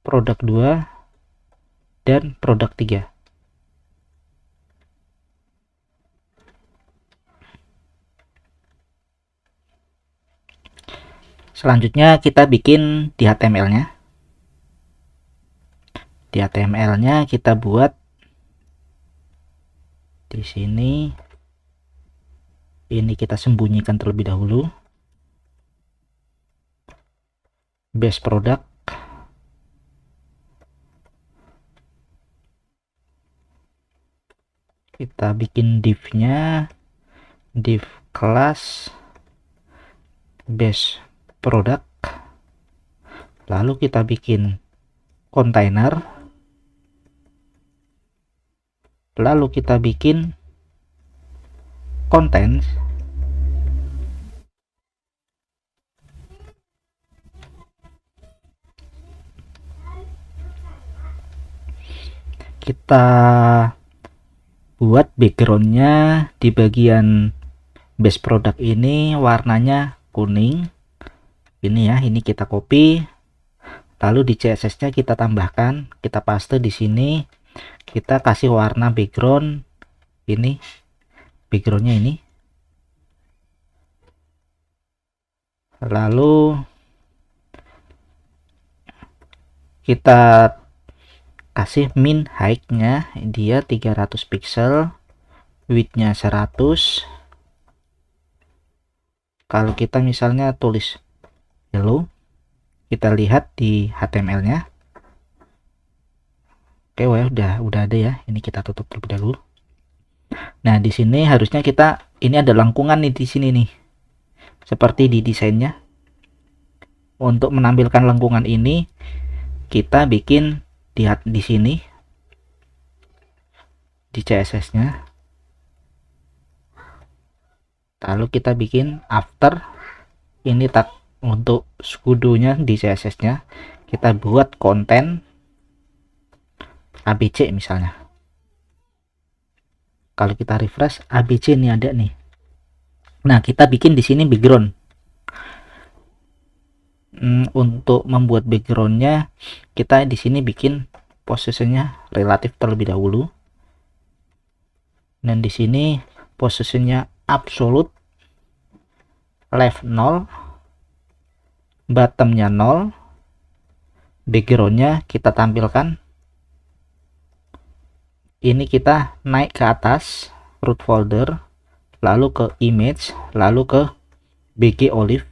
produk 2, dan produk 3. Selanjutnya kita bikin di HTML-nya. Di HTML-nya kita buat di sini. Ini kita sembunyikan terlebih dahulu. Base product. Kita bikin div-nya, div class base product. Lalu kita bikin container. Lalu kita bikin content. Kita buat backgroundnya di bagian base product ini warnanya kuning. Ini ya, ini kita copy. Lalu di CSS-nya kita tambahkan, kita paste di sini. Kita kasih warna background ini, backgroundnya ini. Lalu kita kasih min height-nya, dia 300 pixel, width-nya 100. Kalau kita misalnya tulis hello, kita lihat di HTML-nya. Oke, wah, udah ada ya. Ini kita tutup terlebih dahulu. Nah, di sini harusnya ini ada lengkungan nih di sini nih. Seperti di desainnya. Untuk menampilkan lengkungan ini, kita bikin di sini di CSS-nya. Lalu kita bikin after. Ini tag untuk skudunya di CSS-nya. Kita buat konten ABC misalnya. Kalau kita refresh, ABC ini ada nih. Nah, kita bikin di sini background. Untuk membuat backgroundnya, kita di sini bikin posisinya relatif terlebih dahulu. Dan di sini posisinya absolute, left 0, bottomnya 0, backgroundnya kita tampilkan. Ini kita naik ke atas, root folder, lalu ke image, lalu ke BG Olive.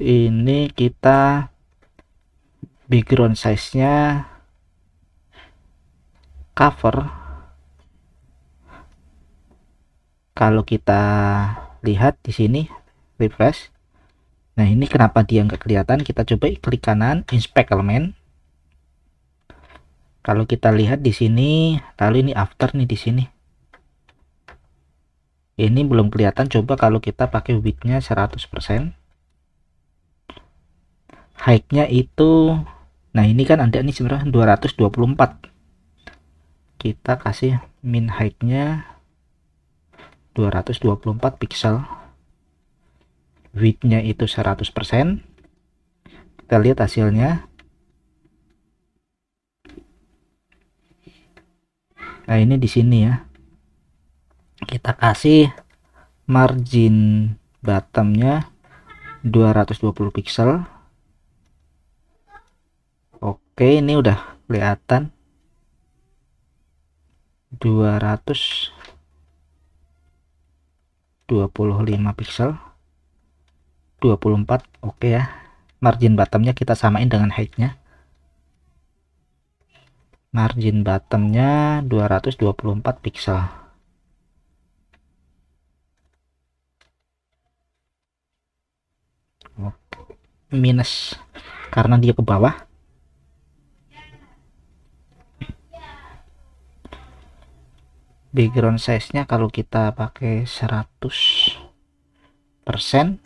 Ini kita background size-nya cover. Kalau kita lihat di sini refresh, nah ini kenapa dia nggak kelihatan, kita coba klik kanan inspect element. Kalau kita lihat di sini, lalu ini after nih di sini, ini belum kelihatan. Coba kalau kita pakai width-nya 100%, height-nya itu, nah ini kan ada nih sebenarnya 224, kita kasih min height-nya 224 pixel, width-nya itu 100%. Kita lihat hasilnya. Nah ini di sini ya, kita kasih margin bottomnya 220 pixel. Oke, ini udah kelihatan 225 pixel, 24. Oke ya, margin bottomnya kita samain dengan height-nya. Margin bottomnya 224 pixel. Minus karena dia ke bawah. Background size-nya kalau kita pakai 100%,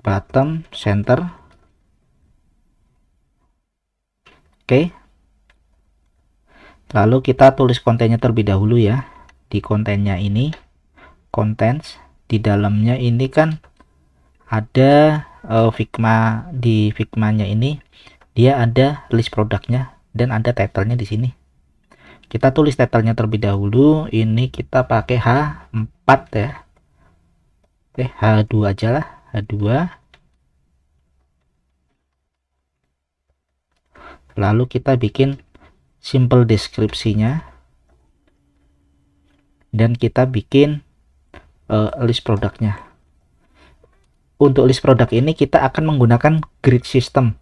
bottom center. Oke, lalu kita tulis kontennya terlebih dahulu ya. Di kontennya ini, contents, di dalamnya ini kan ada Figma. Di Figma-nya ini dia ada list produknya dan ada title-nya di sini. Kita tulis title-nya terlebih dahulu. Ini kita pakai H4 ya. H2 aja lah, H2. Lalu kita bikin simple deskripsinya dan kita bikin list produknya. Untuk list produk ini kita akan menggunakan grid system.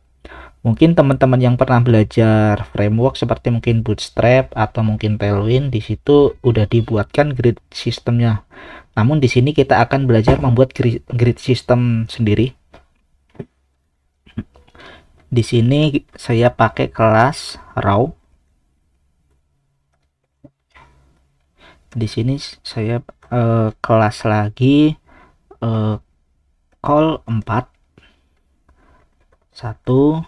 Mungkin teman-teman yang pernah belajar framework seperti mungkin Bootstrap atau mungkin Tailwind, di situ udah dibuatkan grid sistemnya. Namun di sini kita akan belajar membuat grid system sendiri. Di sini saya pakai kelas raw. Di sini saya kelas lagi call 4, 1,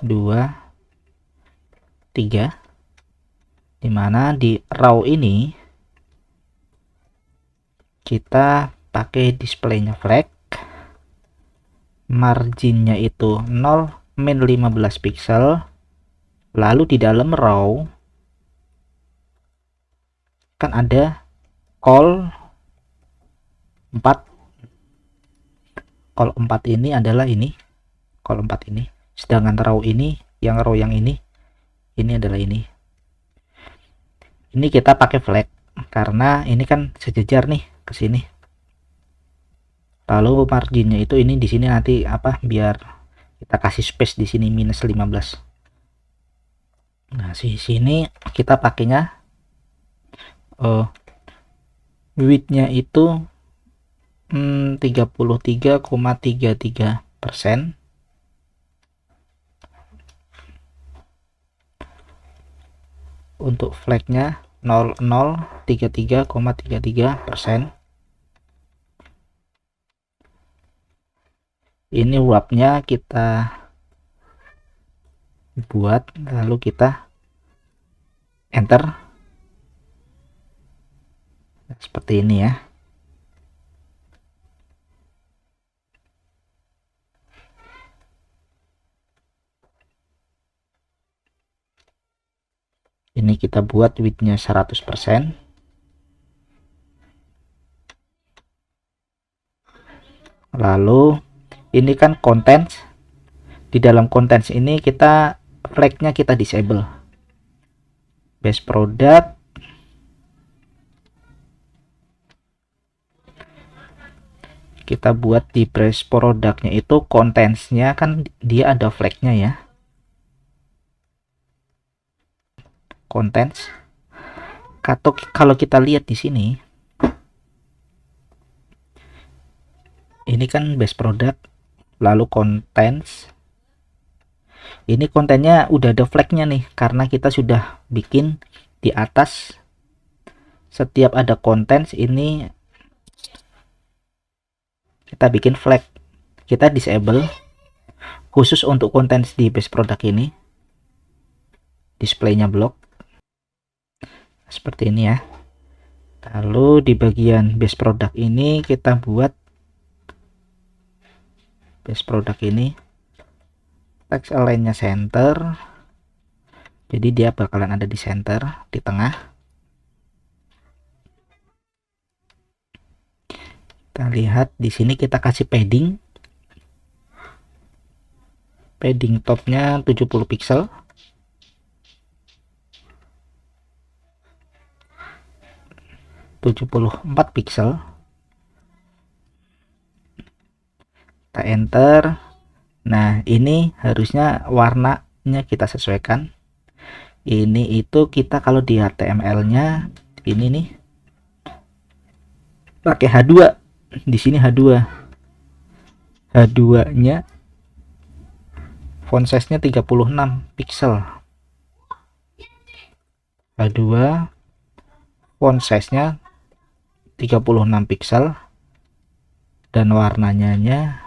2, 3, dimana di raw ini kita pakai displaynya flag, marginnya itu 0 min 15 pixel. Lalu di dalam raw kan ada call 4. Call 4 ini adalah ini, call 4 ini. Sedangkan raw ini, yang ini adalah ini. Ini kita pakai flag karena ini kan sejajar nih ke sini. Lalu marginnya itu ini di sini nanti apa, biar kita kasih space di sini minus 15. Nah, di sini kita pakainya width-nya itu 33,33%. Untuk flagnya 0033,33%. Ini wrapnya kita buat, lalu kita enter. Nah, seperti ini ya. Ini kita buat width-nya 100%. Lalu ini kan konten. Di dalam konten ini kita flagnya kita disable. Base product, kita buat di base productnya itu contents-nya kan dia ada flagnya ya. Contents. Kalau kita lihat di sini, ini kan base product, lalu contents. Ini kontennya udah ada flagnya nih, karena kita sudah bikin di atas. Setiap ada contents ini kita bikin flag, kita disable khusus untuk contents di base product ini. Displaynya block seperti ini ya. Lalu di bagian base product ini kita buat base product ini text align-nya center, jadi dia bakalan ada di center di tengah. Kita lihat di sini kita kasih padding topnya 70 pixel, pixel. Kita enter. Nah, ini harusnya warnanya kita sesuaikan. Ini itu kita kalau di HTML-nya ini nih pakai H2. Di sini H2. H2-nya font size-nya 36 pixel. H2 font size-nya 36 pixel dan warnanya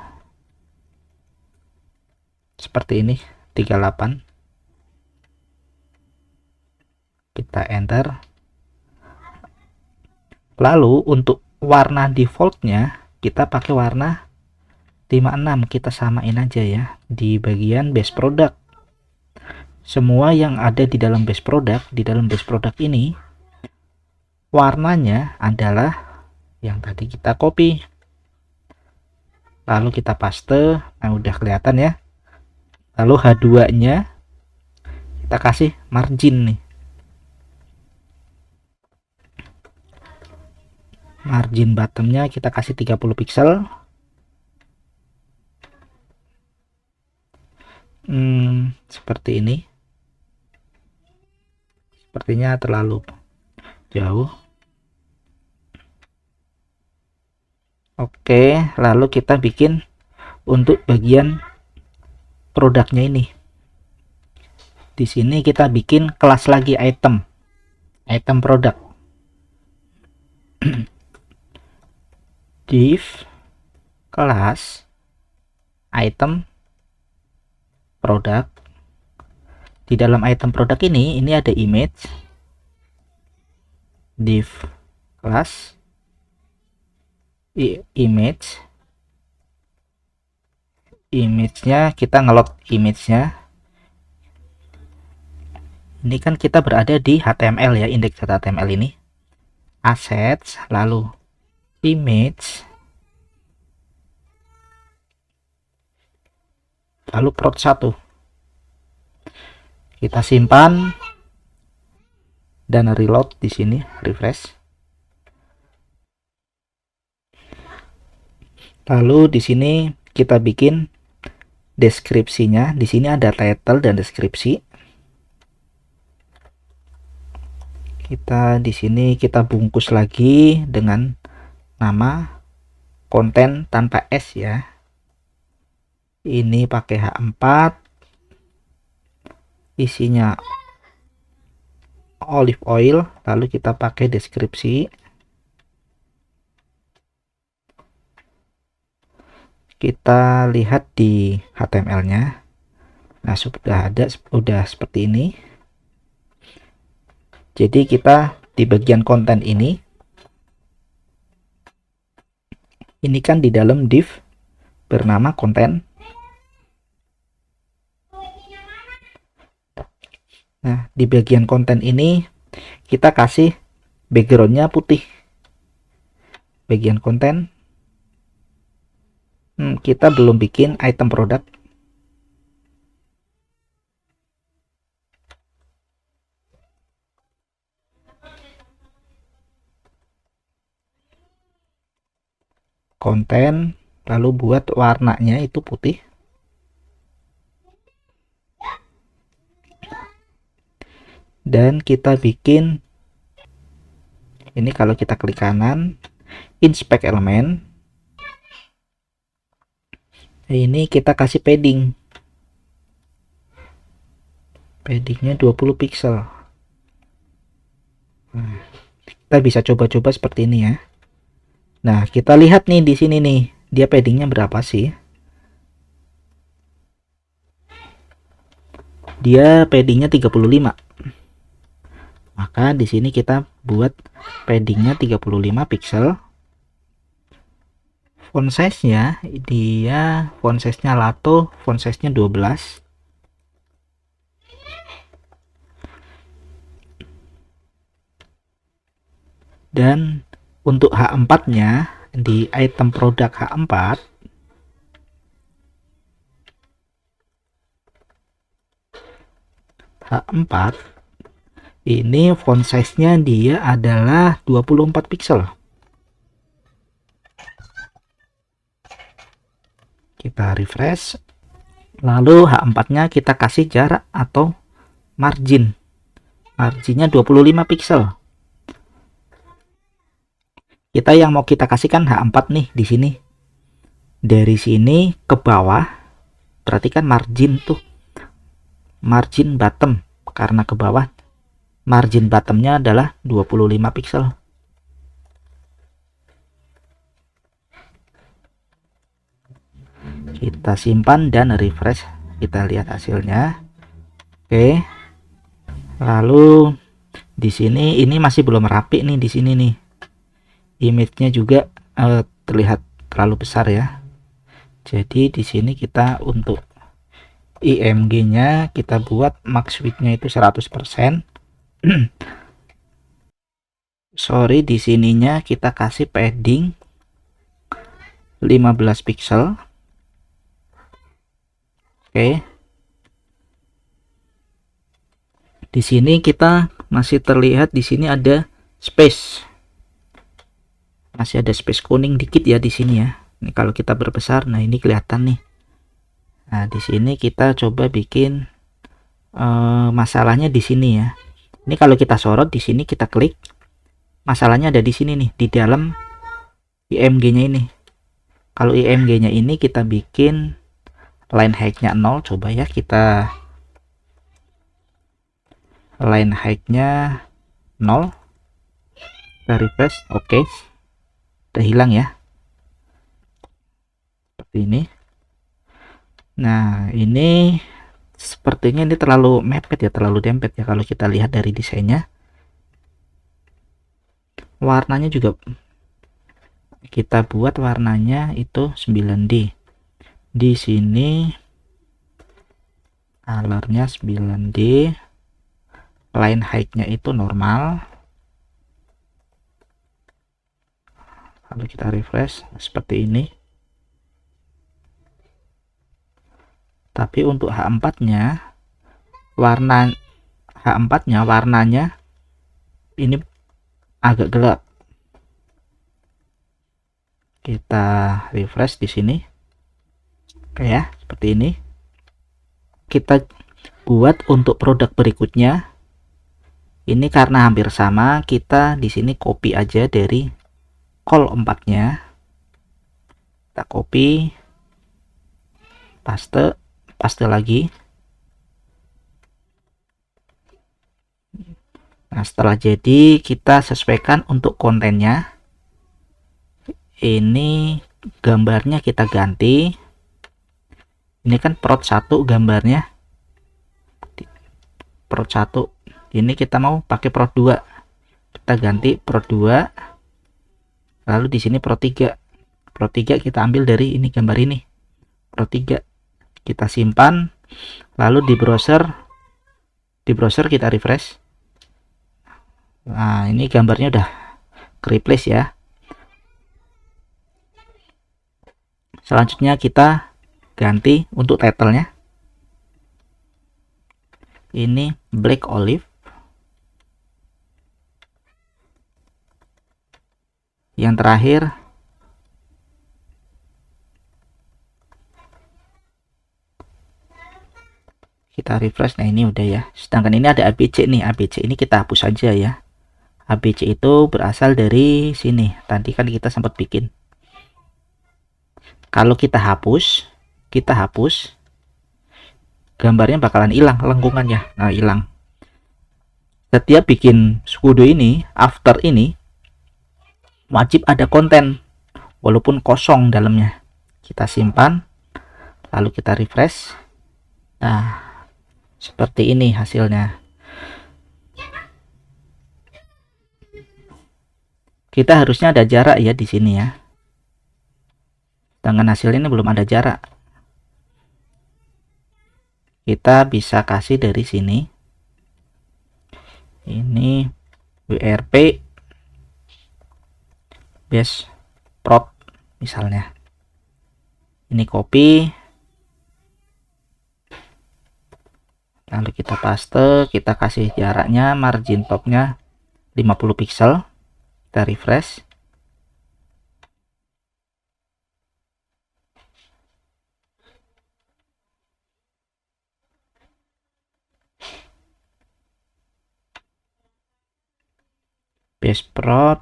seperti ini 38. Kita enter. Lalu untuk warna defaultnya kita pakai warna 56, kita samain aja ya di bagian base product. Semua yang ada di dalam base product ini warnanya adalah yang tadi kita copy, lalu kita paste. Nah, udah kelihatan ya. Lalu H2-nya kita kasih margin nih. Margin bottomnya kita kasih 30 pixel. Seperti ini. Sepertinya terlalu jauh. Oke, lalu kita bikin untuk bagian produknya ini. Di sini kita bikin kelas lagi item produk. Div kelas item produk. Di dalam item produk ini ada image. Div kelas image-nya kita ngeload image-nya. Ini kan kita berada di HTML ya, index.html ini. Assets, lalu image, lalu prod 1. Kita simpan dan reload di sini, refresh. Lalu di sini kita bikin deskripsinya. Di sini ada title dan deskripsi. Kita di sini kita bungkus lagi dengan nama konten tanpa S ya. Ini pakai H4. Isinya olive oil, lalu kita pakai deskripsi. Kita lihat di HTML-nya. Nah, sudah seperti ini. Jadi kita di bagian konten ini kan di dalam div bernama konten. Nah, di bagian konten ini kita kasih backgroundnya putih. Bagian konten kita belum bikin item produk. Konten, lalu buat warnanya itu putih. Dan kita bikin ini, kalau kita klik kanan, inspect elemen. Ini kita kasih padding. Paddingnya 20 pixel. Nah, kita bisa coba-coba seperti ini ya. Nah, kita lihat nih di sini nih, dia paddingnya berapa sih? Dia paddingnya 35. Maka di sini kita buat paddingnya 35 pixel. Font size-nya dia font size-nya Lato, font size-nya 12. Dan untuk H4-nya di item produk H4, ini font size-nya dia adalah 24 pixel. Kita refresh. Lalu H4-nya kita kasih jarak atau margin. Marginnya 25 pixel. Kita yang mau kita kasihkan H4 nih di sini. Dari sini ke bawah, berarti kan margin tuh. Margin bottom, karena ke bawah margin bottomnya adalah 25 pixel. Kita simpan dan refresh, kita lihat hasilnya. Oke, lalu di sini ini masih belum rapi nih. Di sini nih image-nya juga terlihat terlalu besar ya. Jadi di sini kita untuk IMG-nya kita buat max width-nya itu 100%. Sorry, di sininya kita kasih padding 15 pixel. Oke. Di sini kita masih terlihat di sini ada space. Masih ada space kuning dikit ya di sini ya. Ini kalau kita berbesar, nah ini kelihatan nih. Nah, di sini kita coba bikin masalahnya di sini ya. Ini kalau kita sorot di sini, kita klik, masalahnya ada di sini nih, di dalam IMG-nya ini. Kalau IMG-nya ini kita bikin line height-nya 0, coba ya, kita line height-nya 0. Kita refresh, oke. Udah hilang ya. Seperti ini. Nah, ini sepertinya ini terlalu mepet ya, terlalu dempet ya kalau kita lihat dari desainnya. Warnanya juga kita buat warnanya itu 9D. Di sini colornya 9D. Line height-nya itu normal. Kalau kita refresh seperti ini. Tapi untuk H4-nya warnanya ini agak gelap. Kita refresh di sini. Oke ya, seperti ini. Kita buat untuk produk berikutnya. Ini karena hampir sama, kita di sini copy aja dari call 4-nya. Kita copy, paste lagi. Nah, setelah jadi kita sesuaikan untuk kontennya. Ini gambarnya kita ganti. Ini kan prod 1 gambarnya. Prod 1. Ini kita mau pakai prod 2. Kita ganti prod 2. Lalu di sini Pro 3. Pro 3 kita ambil dari ini, gambar ini. Pro 3. Kita simpan. Lalu di browser kita refresh. Nah, ini gambarnya udah ke replace ya. Selanjutnya kita ganti untuk title-nya. Ini black olive. Yang terakhir kita refresh. Nah, ini udah ya. Sedangkan ini ada ABC nih. ABC ini kita hapus saja ya. ABC itu berasal dari sini. Tadi kan kita sempat bikin. Kalau kita hapus, gambarnya bakalan hilang lengkungannya. Nah, hilang. Setiap bikin Scudo ini, after ini wajib ada konten walaupun kosong dalamnya. Kita simpan, lalu kita refresh. Nah, seperti ini hasilnya. Kita harusnya ada jarak ya di sini ya. Dengan hasil ini belum ada jarak. Kita bisa kasih dari sini. Ini WRP base prot misalnya. Ini copy. Lalu kita paste, kita kasih jaraknya, margin topnya 50 pixel. Kita refresh. Base prot.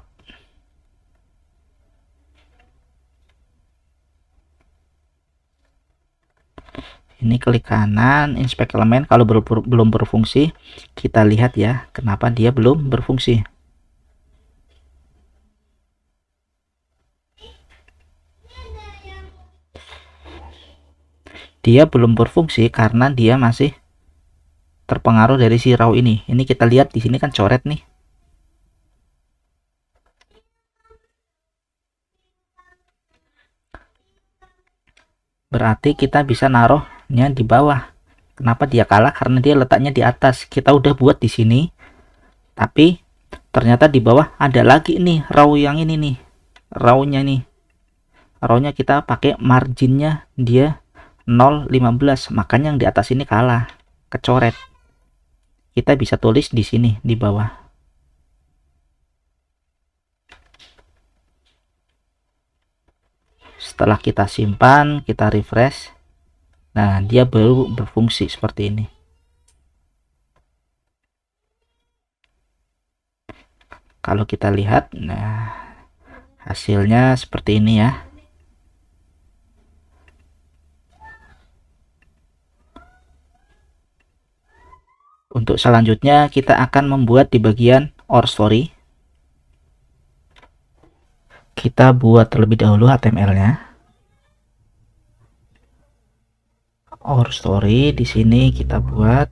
Ini klik kanan, inspect elemen. Kalau belum berfungsi, kita lihat ya kenapa dia belum berfungsi. Dia belum berfungsi karena dia masih terpengaruh dari si raw ini. Ini kita lihat di sini kan coret nih. Berarti kita bisa naruhnya di bawah. Kenapa dia kalah? Karena dia letaknya di atas. Kita udah buat di sini, tapi ternyata di bawah ada lagi nih raw yang ini nih, rawnya nih. Rawnya kita pakai marginnya dia 0,15, makanya yang di atas ini kalah, kecoret. Kita bisa tulis di sini di bawah. Setelah kita simpan, kita refresh. Nah, dia baru berfungsi seperti ini. Kalau kita lihat, nah hasilnya seperti ini ya. Untuk selanjutnya kita akan membuat di bagian our story. Kita buat terlebih dahulu HTML-nya. Our story di sini kita buat.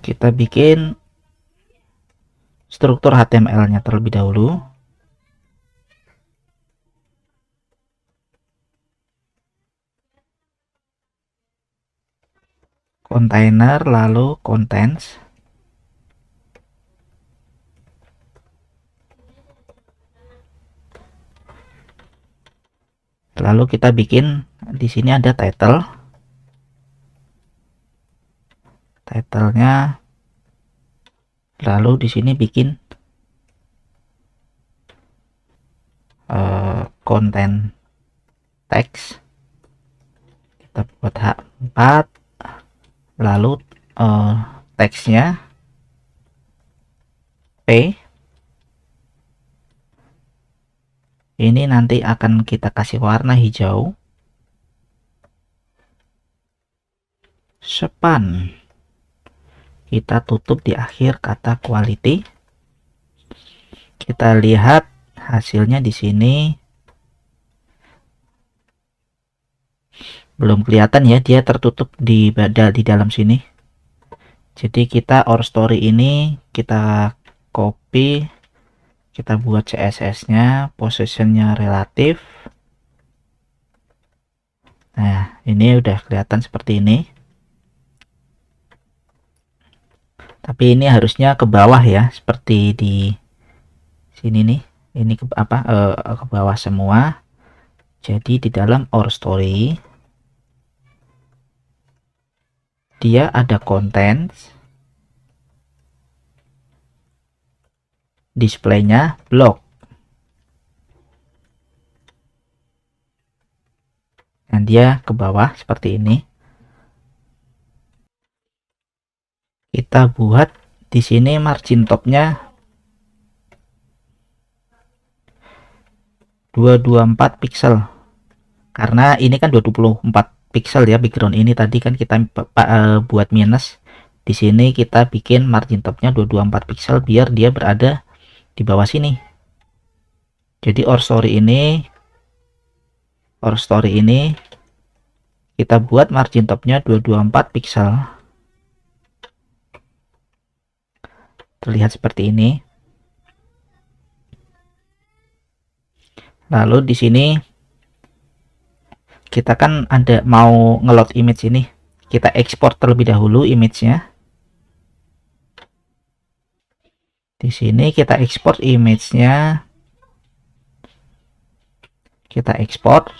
Kita bikin struktur HTML-nya terlebih dahulu. Container, lalu contents. Lalu kita bikin di sini ada title. Title-nya. Lalu di sini bikin content text. Kita buat H4. Lalu teksnya P. Ini nanti akan kita kasih warna hijau. Span. Kita tutup di akhir kata quality. Kita lihat hasilnya di sini. Belum kelihatan ya, dia tertutup di dalam sini. Jadi kita our story ini kita copy. Kita buat CSS-nya, positionnya relatif. Nah, ini udah kelihatan seperti ini. Tapi ini harusnya ke bawah ya, seperti di Sini nih, ini ke ke bawah semua. Jadi di dalam Our Story dia ada konten, displaynya blog, dan dia ke bawah seperti ini. Kita buat di sini margin topnya 224 pixel, karena ini kan 224 pixel ya background ini. Tadi kan kita buat minus, di sini kita bikin margin topnya 224 pixel biar dia berada di bawah sini. Jadi Our Story ini kita buat margin topnya 224 pixel, terlihat seperti ini. Lalu di sini kita kan ada mau ngeload image ini, kita ekspor terlebih dahulu image-nya. Di sini kita ekspor image-nya, kita ekspor,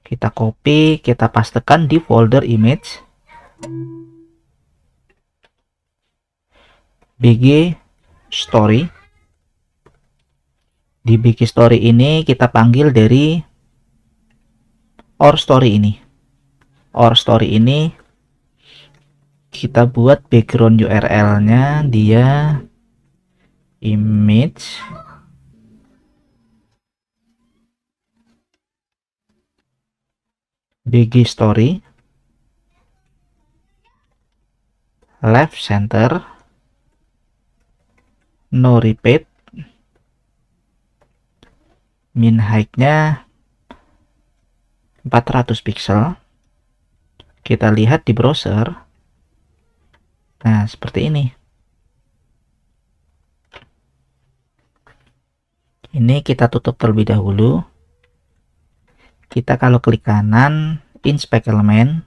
kita copy, kita pastekan di folder image BG Story. Di BG Story ini kita panggil dari Our Story ini. Our Story ini kita buat background URL-nya dia image BG Story left center, no repeat, min height-nya 400 pixel. Kita lihat di browser. Nah, seperti ini. Ini kita tutup terlebih dahulu. Kita kalau klik kanan, inspect element,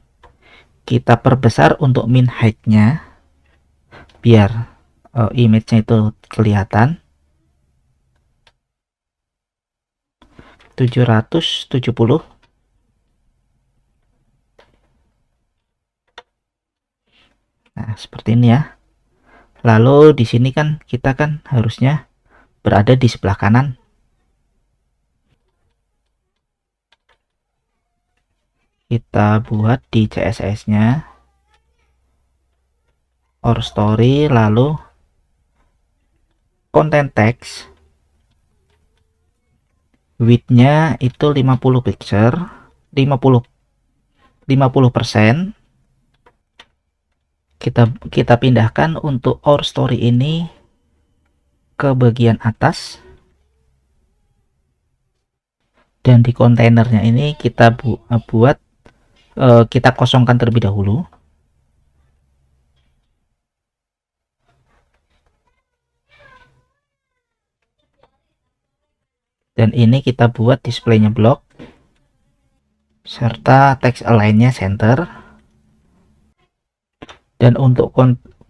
kita perbesar untuk min height-nya biar image-nya itu kelihatan. 770. Nah, seperti ini ya. Lalu di sini kan kita kan harusnya berada di sebelah kanan. Kita buat di CSS-nya Our Story, lalu content text, width-nya itu 50 pixel, 50%. Kita pindahkan untuk Our Story ini ke bagian atas, dan di kontainernya ini kita buat kita kosongkan terlebih dahulu. Dan ini kita buat displaynya blok serta text align-nya center. Dan untuk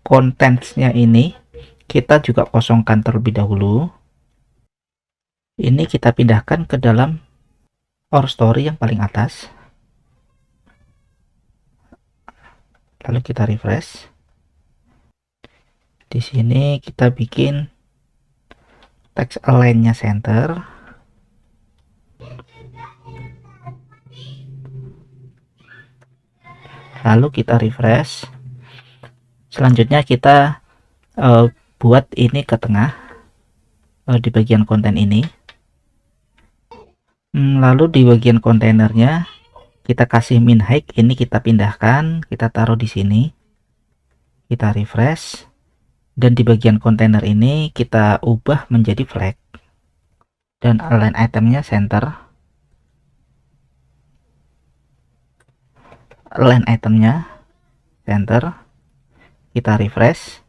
contents-nya ini kita juga kosongkan terlebih dahulu. Ini kita pindahkan ke dalam Our Story yang paling atas. Lalu kita refresh. Di sini kita bikin text align-nya center. Lalu kita refresh. Selanjutnya kita buat ini ke tengah di bagian konten ini. Lalu di bagian kontainernya kita kasih min height, ini kita pindahkan, kita taruh di sini. Kita refresh, dan di bagian kontainer ini kita ubah menjadi flag, dan align itemnya center. Align itemnya center. Kita refresh.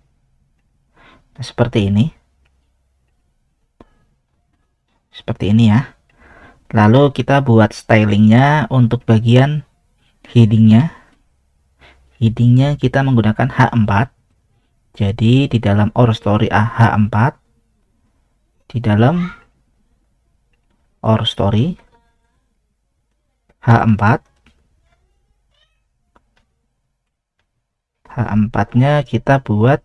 Nah, seperti ini ya. Lalu kita buat stylingnya untuk bagian headingnya kita menggunakan H4. Jadi di dalam Our Story H4, di dalam Our Story H4-nya kita buat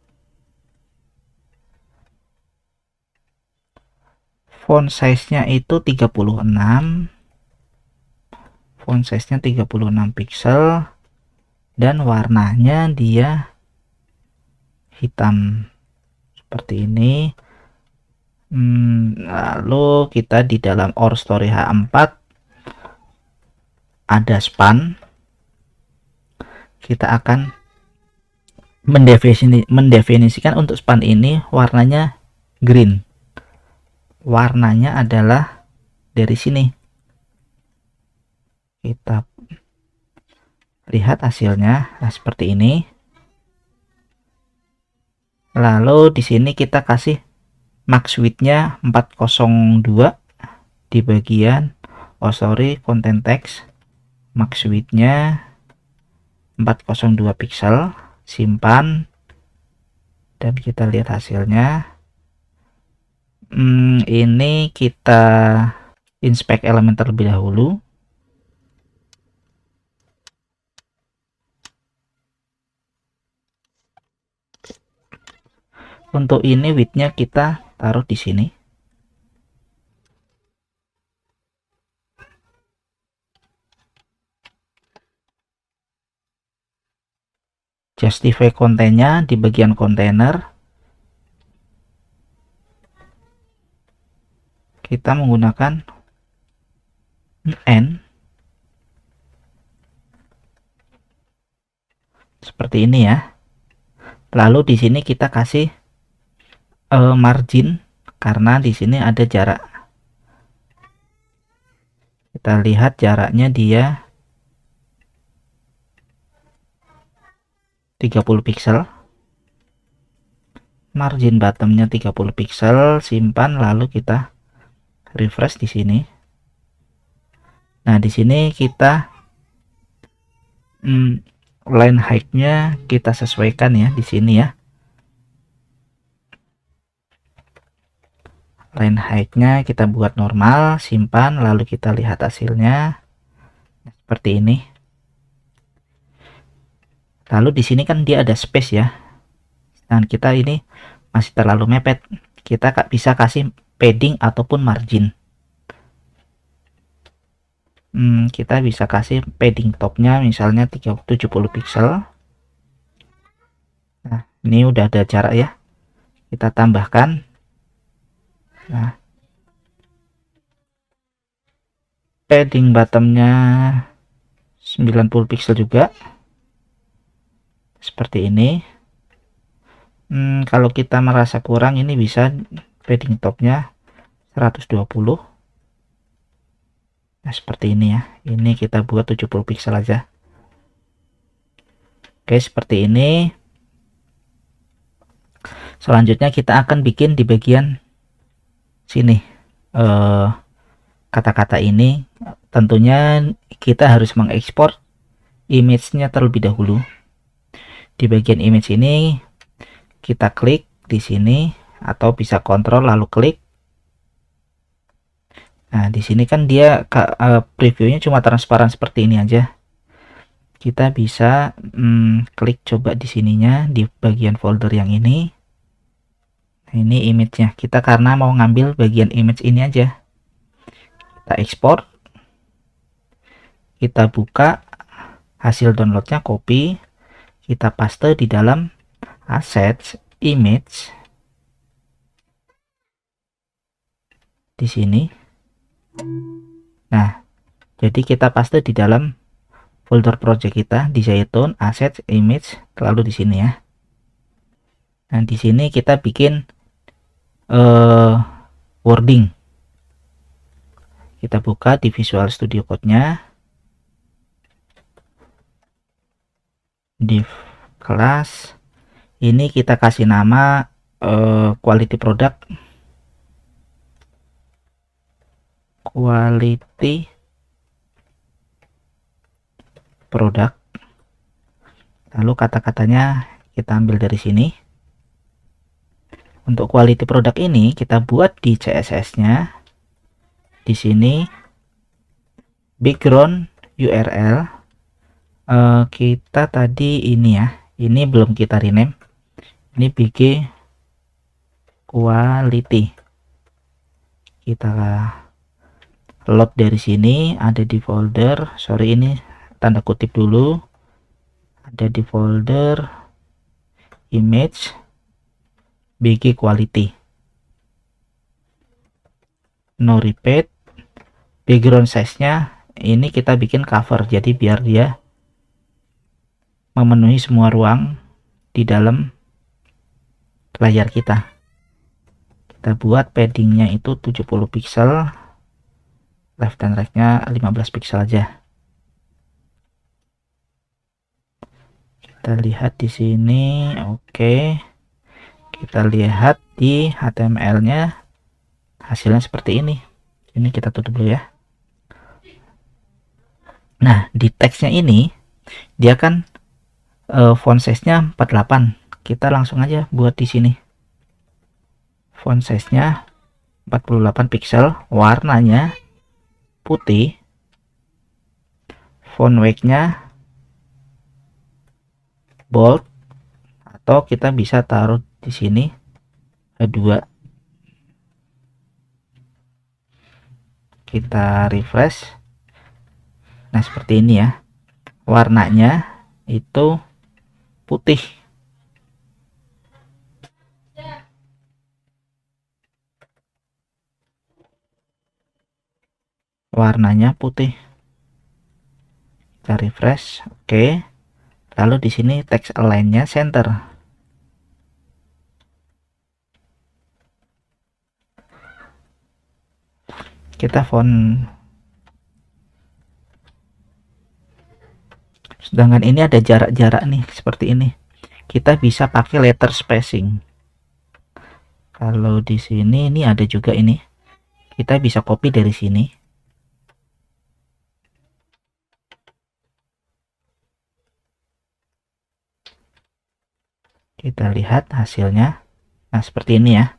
font size-nya itu 36, font size-nya 36 pixel, dan warnanya dia hitam seperti ini. Lalu kita di dalam Our Story H4 ada span. Kita akan mendefinisikan untuk span ini warnanya green. Warnanya adalah dari sini. Kita lihat hasilnya, nah seperti ini. Lalu di sini kita kasih max width-nya 402 di bagian content text. Max width-nya 402 pixel, simpan, dan kita lihat hasilnya. Ini kita inspect elemen terlebih dahulu. Untuk ini width-nya kita taruh di sini. Justify kontennya di bagian kontainer. Kita menggunakan n seperti ini ya. Lalu di sini kita kasih margin karena di sini ada jarak. Kita lihat jaraknya dia 30 pixel. Margin bottomnya 30 pixel, simpan, lalu kita refresh di sini. Nah, di sini kita line height-nya kita sesuaikan ya di sini ya. Line height-nya kita buat normal, simpan, lalu kita lihat hasilnya seperti ini. Lalu di sini kan dia ada space ya, dan kita ini masih terlalu mepet. Kita bisa kasih padding ataupun margin. Kita bisa kasih padding topnya misalnya 70 pixel. Nah, ini udah ada jarak ya. Kita tambahkan. Nah, padding bottomnya 90 pixel juga. Seperti ini. Kalau kita merasa kurang, ini bisa padding topnya 120. Nah, seperti ini ya. Ini kita buat 70 pixel aja. Oke, seperti ini. Selanjutnya kita akan bikin di bagian sini kata-kata ini. Tentunya kita harus mengekspor image-nya terlebih dahulu. Di bagian image ini kita klik di sini atau bisa kontrol lalu klik. Nah, di sini kan dia previewnya cuma transparan seperti ini aja. Kita bisa klik coba di sininya di bagian folder yang ini. Nah, ini image-nya. Kita karena mau ngambil bagian image ini aja. Kita ekspor. Kita buka hasil downloadnya, copy. Kita paste di dalam assets image di sini. Nah, jadi kita paste di dalam folder project kita di Zaitun assets image, lalu di sini ya. Nah, di sini kita bikin wording. Kita buka di Visual Studio Code-nya. Div class ini kita kasih nama quality product, lalu kata-katanya kita ambil dari sini. Untuk quality product ini kita buat di CSS-nya. Di sini background URL kita tadi ini ya. Ini belum kita rename. Ini BG quality. Kita load dari sini, ada di folder. Sorry, ini tanda kutip dulu. Ada di folder image BG quality. No repeat. Background size-nya ini kita bikin cover, jadi biar dia memenuhi semua ruang di dalam layar kita. Kita buat paddingnya itu 70 pixel, left dan right-nya 15 pixel aja. Kita lihat di sini, oke. Kita lihat di HTML-nya hasilnya seperti ini. Ini kita tutup dulu ya. Nah, di teksnya ini dia kan font size-nya 48. Kita langsung aja buat di sini. Font size-nya 48 pixel, warnanya putih. Font weight-nya bold, atau kita bisa taruh di sini A2. Kita refresh. Nah, seperti ini ya. Warnanya itu putih. Warnanya putih. Kita refresh. Oke. Lalu di sini text align-nya center. Kita font, sedangkan ini ada jarak-jarak nih seperti ini. Kita bisa pakai letter spacing. Kalau di sini ini ada juga ini. Kita bisa copy dari sini. Kita lihat hasilnya. Nah, seperti ini ya.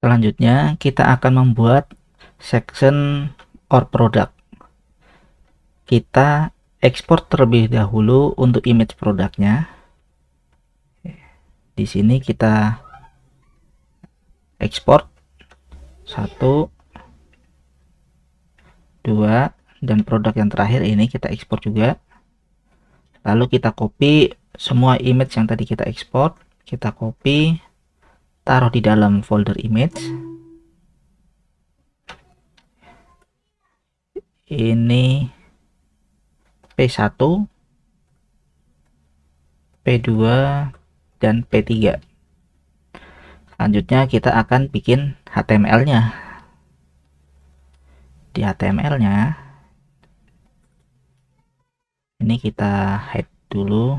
Selanjutnya kita akan membuat section or product. Kita ekspor terlebih dahulu untuk image produknya. Di sini kita ekspor 1, 2, dan produk yang terakhir ini kita ekspor juga. Lalu kita copy semua image yang tadi kita ekspor, kita copy, taruh di dalam folder image. Ini P1, P2, dan P3. Selanjutnya kita akan bikin HTML-nya. Di HTML-nya ini kita hide dulu.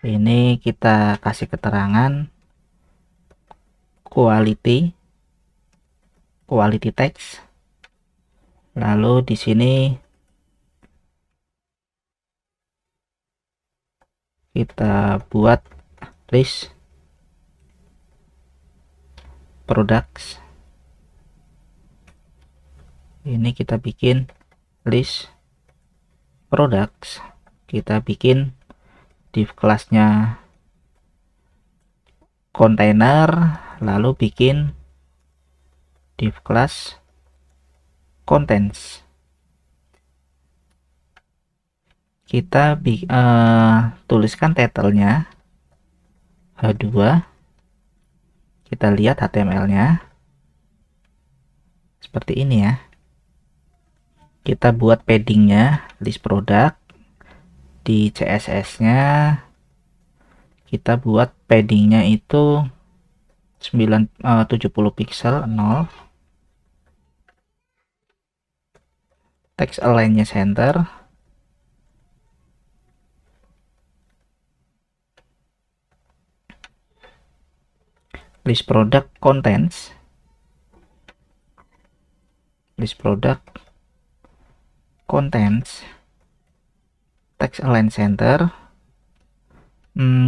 Ini kita kasih keterangan quality text. Lalu di sini kita buat list products. Ini kita bikin list products. Kita bikin div kelasnya container, lalu bikin div class contents. Kita tuliskan title-nya H2. Kita lihat HTML-nya seperti ini ya. Kita buat padding-nya list product. Di CSS-nya kita buat padding-nya itu 70 pixel 0. Text align-nya center. List product contents. List product contents. Text align center.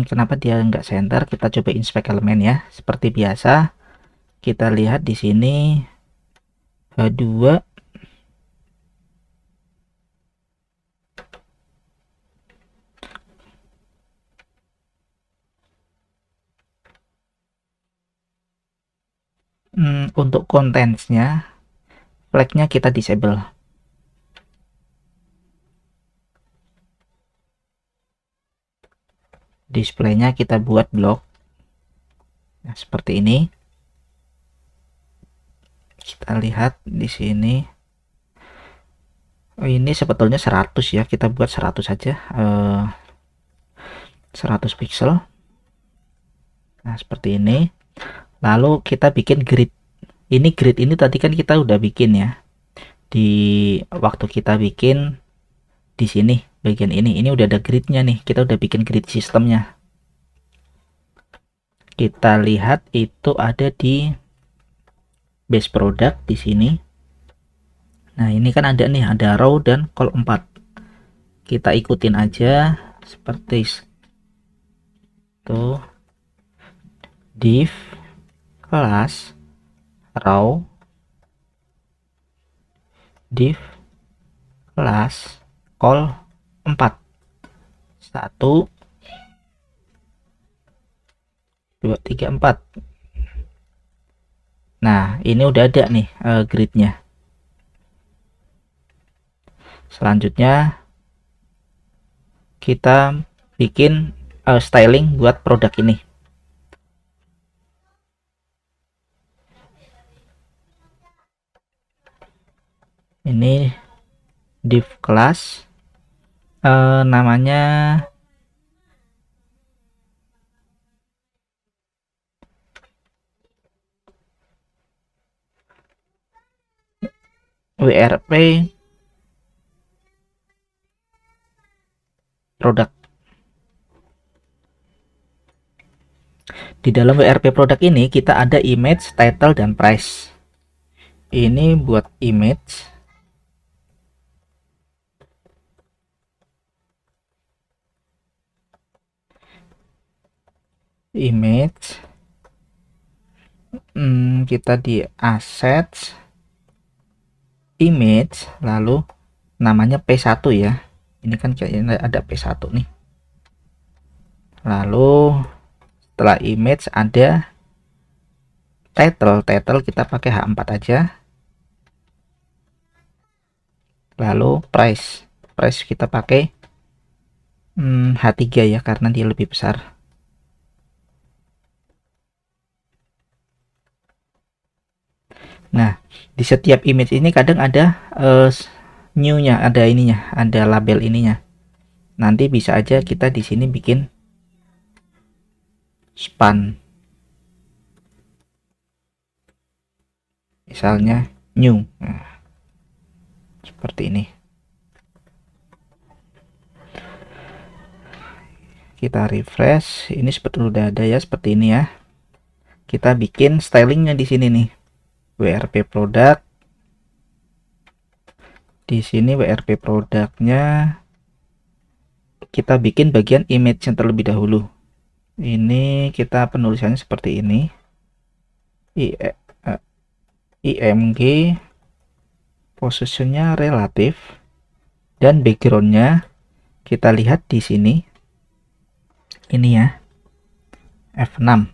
Kenapa dia nggak center? Kita coba inspect elemen ya. Seperti biasa, kita lihat di sini H2 untuk contents-nya, flag-nya kita disable. Display-nya kita buat blok. Nah, seperti ini. Kita lihat di sini. Oh, ini sebetulnya 100 ya. Kita buat 100 saja. 100 pixel. Nah, seperti ini. Lalu kita bikin grid. Ini grid ini tadi kan kita udah bikin ya. Di waktu kita bikin di sini bagian ini udah ada gridnya nih. Kita udah bikin grid sistemnya. Kita lihat itu ada di base product di sini. Nah, ini kan ada nih, ada row dan column 4. Kita ikutin aja seperti itu. Div kelas row, div kelas col 4. 1 2 3 4. Nah, ini udah ada nih gridnya. Selanjutnya kita bikin styling buat produk ini. Ini div kelas namanya WRP produk. Di dalam WRP produk ini kita ada image, title, dan price. Ini buat image. Kita di assets, image, lalu namanya P1 ya. Ini kan kayaknya ada P1 nih. Lalu setelah image ada title kita pakai H4 aja. Lalu price kita pakai H3 ya, karena dia lebih besar. Nah, di setiap image ini kadang ada new-nya, ada ininya, ada label ininya. Nanti bisa aja kita di sini bikin span. Misalnya new. Nah, seperti ini. Kita refresh. Ini sebetulnya udah ada ya, seperti ini ya. Kita bikin stylingnya di sini nih. WRP product. Di sini WRP produknya kita bikin bagian image yang terlebih dahulu. Ini kita penulisannya seperti ini. IMG positionnya relatif, dan backgroundnya kita lihat di sini ini ya, F6.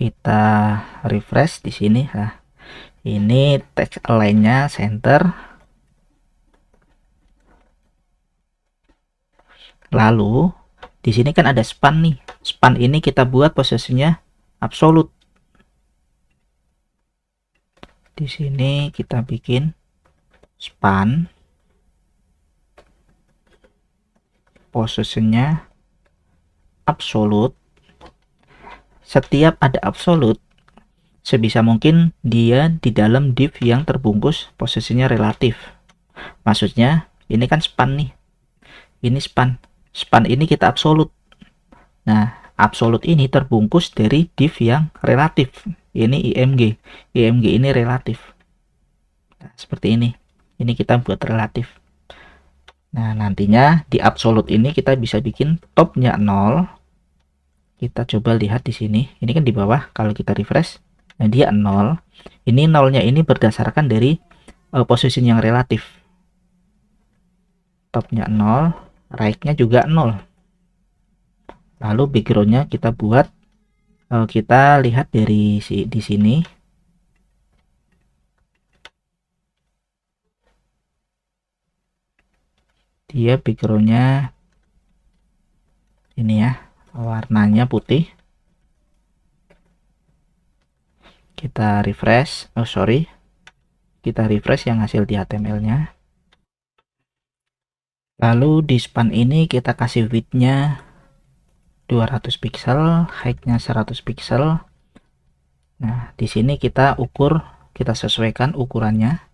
Kita refresh di sini. Nah, ini text align-nya center. Lalu di sini kan ada span nih. Span ini kita buat posisinya absolute. Di sini kita bikin span posisinya absolute. Setiap ada absolute, sebisa mungkin dia di dalam div yang terbungkus posisinya relatif. Maksudnya ini kan span nih, ini span ini kita absolute. Nah, absolute ini terbungkus dari div yang relatif. Ini IMG ini relatif. Nah, seperti ini. Ini kita buat relatif. Nah, nantinya di absolute ini kita bisa bikin topnya 0. Kita coba lihat di sini. Ini kan di bawah. Kalau kita refresh, nah dia 0. Ini nolnya ini berdasarkan dari position yang relatif. Topnya 0, right-nya juga 0. Lalu background-nya kita buat, kita lihat dari di sini. Dia background-nya ini ya, warnanya putih. Kita refresh, kita refresh yang hasil di HTML-nya. Lalu di span ini kita kasih width-nya 200 pixel, height-nya 100 pixel. Nah, di sini kita ukur, kita sesuaikan ukurannya.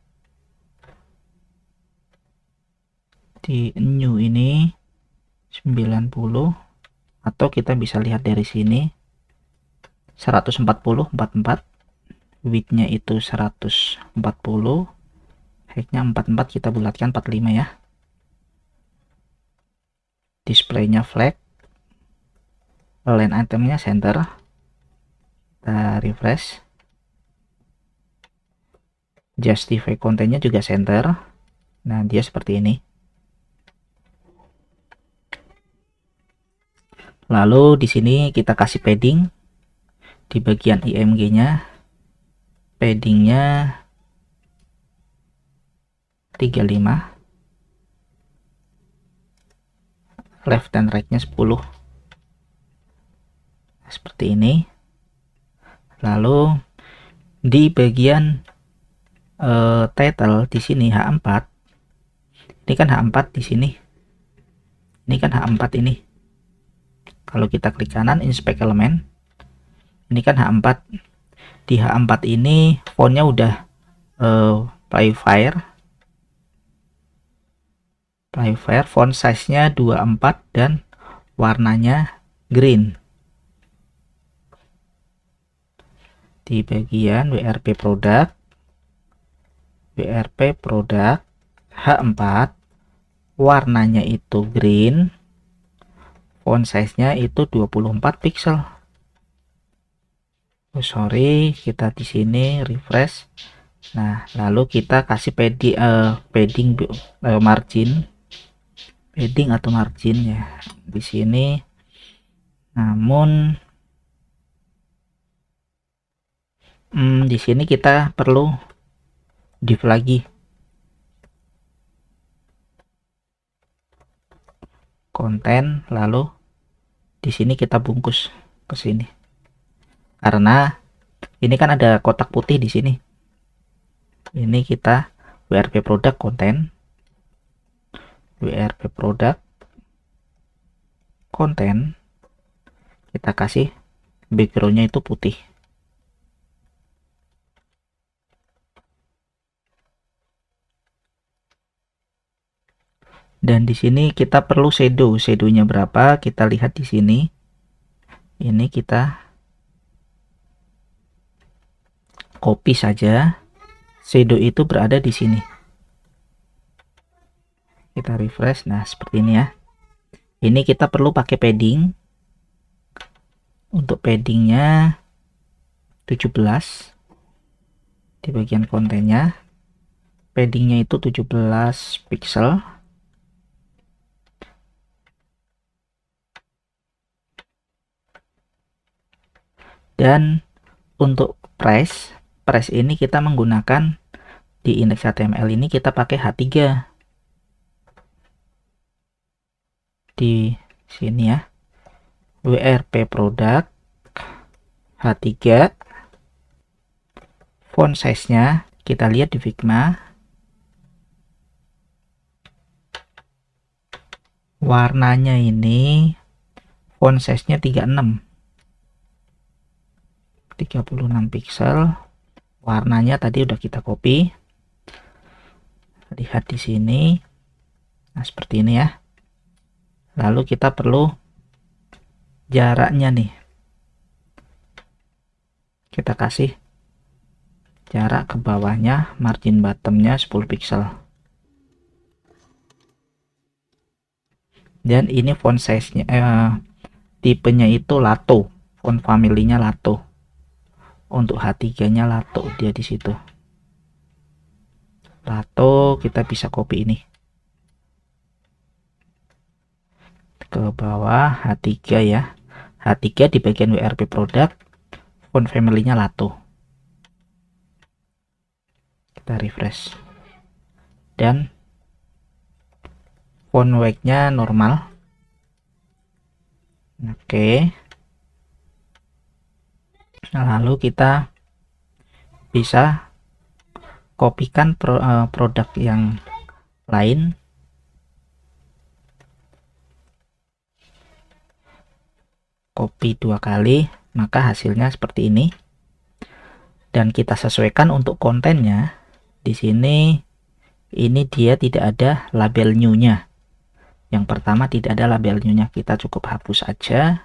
Di new ini 90, atau kita bisa lihat dari sini 140 44, width-nya itu 140, height-nya 44, kita bulatkan 45 ya. Display-nya flag, line item-nya center. Kita refresh. Justify kontennya juga center. Nah, dia seperti ini. Lalu di sini kita kasih padding di bagian img-nya. Paddingnya 35. Left dan right-nya 10. Seperti ini. Lalu di bagian title di sini H4. Ini kan H4 di sini. Ini kan H4 ini. Kalau kita klik kanan inspect element, ini kan H4. Di H4 ini fontnya udah Playfire, font size-nya 24 dan warnanya green. Di bagian WRP product H4, warnanya itu green, font size-nya itu 24 pixel. Kita di sini refresh. Nah, lalu kita kasih padding atau margin ya di sini. Namun di sini kita perlu div lagi. Konten, lalu di sini kita bungkus ke sini. Karena ini kan ada kotak putih di sini. Ini kita WRP product konten, WRP product konten, kita kasih backgroundnya itu putih. Dan di sini kita perlu shadownya berapa, kita lihat di sini. Ini kita copy saja. Shadow itu berada di sini. Kita refresh. Nah, seperti ini ya. Ini kita perlu pakai padding. Untuk paddingnya 17 di bagian kontennya. Paddingnya itu 17 pixel. Dan untuk price ini kita menggunakan di index HTML ini kita pakai H3 di sini ya, WRP product H3, font size-nya kita lihat di Figma, warnanya ini font size-nya 36 pixel. Warnanya tadi udah kita copy. Lihat di sini. Nah, seperti ini ya. Lalu kita perlu jaraknya nih. Kita kasih jarak ke bawahnya, margin bottomnya 10 pixel. Dan ini font size-nya tipenya itu Lato, font family-nya Lato. Untuk H3-nya Lato dia di situ. Lato, kita bisa copy ini ke bawah, H3 ya. H3 di bagian WRP product, font family-nya Lato. Kita refresh. Dan font weight-nya normal. Oke. Lalu kita bisa kopikan produk yang lain. Copy 2 kali, maka hasilnya seperti ini. Dan kita sesuaikan untuk kontennya. Di sini ini dia tidak ada label new-nya. Yang pertama tidak ada label new-nya, kita cukup hapus aja.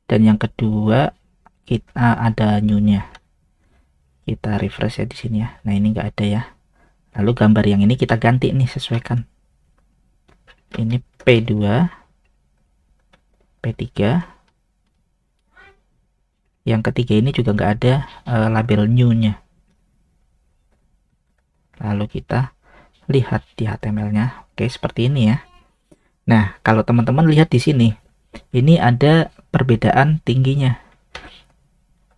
Dan yang kedua kita ada new-nya. Kita refresh ya di sini ya. Nah, ini enggak ada ya. Lalu gambar yang ini kita ganti nih, sesuaikan. Ini P2, P3. Yang ketiga ini juga enggak ada label new-nya. Lalu kita lihat di HTML-nya. Oke, seperti ini ya. Nah, kalau teman-teman lihat di sini, ini ada perbedaan tingginya.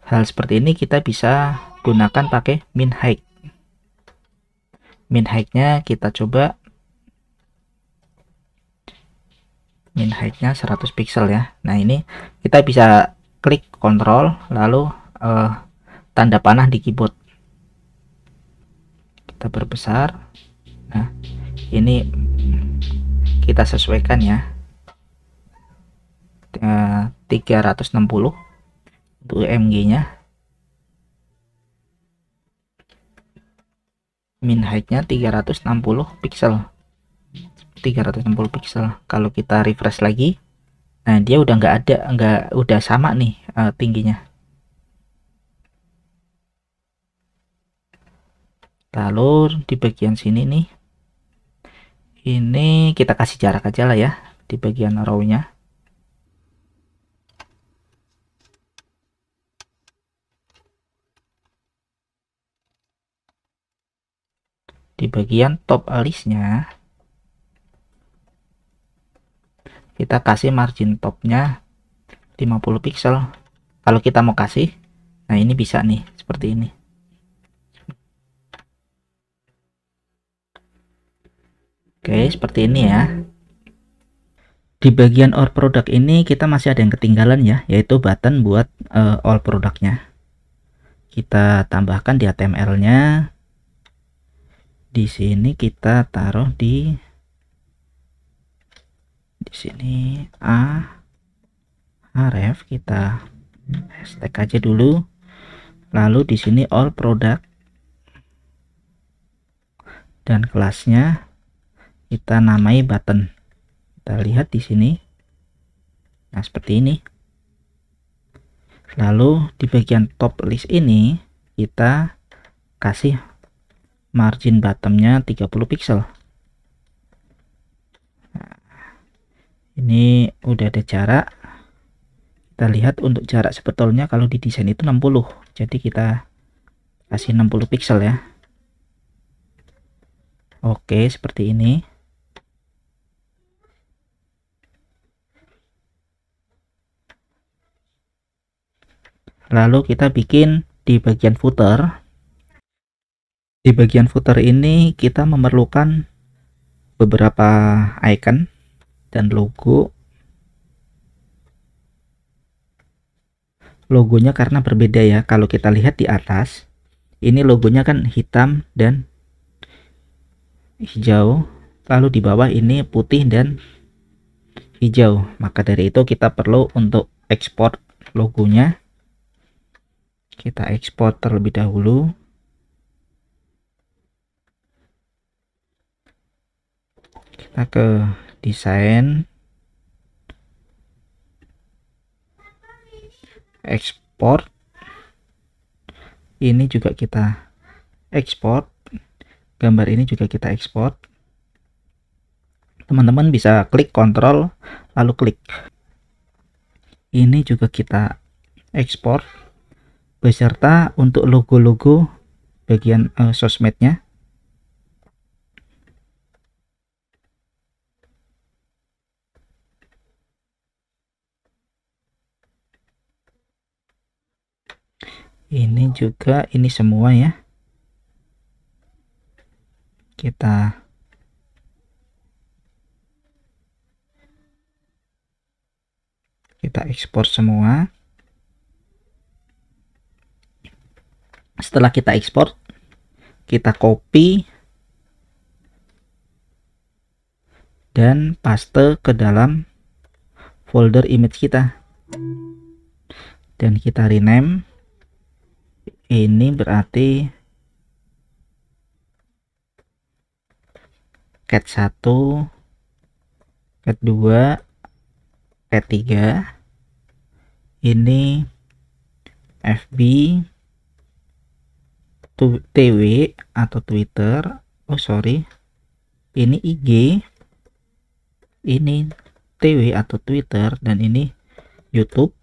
Hal seperti ini kita bisa gunakan pakai min height. Min height-nya kita coba min height-nya 100 pixel ya. Nah, ini kita bisa klik kontrol lalu tanda panah di keyboard. Kita perbesar. Nah, ini kita sesuaikan ya. 360 untuk UMG-nya. Min height-nya 360 pixel. 360 pixel. Kalau kita refresh lagi, nah dia udah nggak ada, udah sama nih tingginya. Lalu di bagian sini nih, ini kita kasih jarak aja lah ya di bagian row-nya. Di bagian top listnya kita kasih margin topnya 50 pixel. Kalau kita mau kasih, nah ini bisa nih seperti ini. Oke, seperti ini ya. Di bagian all product ini kita masih ada yang ketinggalan ya, yaitu button buat all produknya. Kita tambahkan di HTML-nya. Di sini kita taruh di sini href, kita hashtag aja dulu. Lalu di sini all product dan kelasnya kita namai button. Kita lihat di sini. Nah, seperti ini. Lalu di bagian top list ini kita kasih margin bottomnya 30 pixel. Nah, ini udah ada jarak. Kita lihat untuk jarak sebetulnya kalau di desain itu 60. Jadi kita kasih 60 pixel ya. Oke, seperti ini. Lalu kita bikin di bagian footer. Di bagian footer ini kita memerlukan beberapa icon dan logo. Logonya karena berbeda ya. Kalau kita lihat di atas, ini logonya kan hitam dan hijau. Lalu di bawah ini putih dan hijau. Maka dari itu kita perlu untuk ekspor logonya. Kita ekspor terlebih dahulu. Kita ke desain, ekspor, Ini juga kita ekspor. Gambar ini juga kita ekspor. Teman-teman bisa klik Ctrl lalu klik. Ini juga kita ekspor beserta untuk logo-logo bagian sosmednya. Ini juga, ini semua ya. Kita ekspor semua. Setelah kita ekspor, kita copy dan paste ke dalam folder image kita. Dan kita rename. Ini berarti cat 1, cat 2, cat 3. Ini FB, TW atau Twitter. Oh sorry, ini IG, ini TW atau Twitter, dan ini YouTube.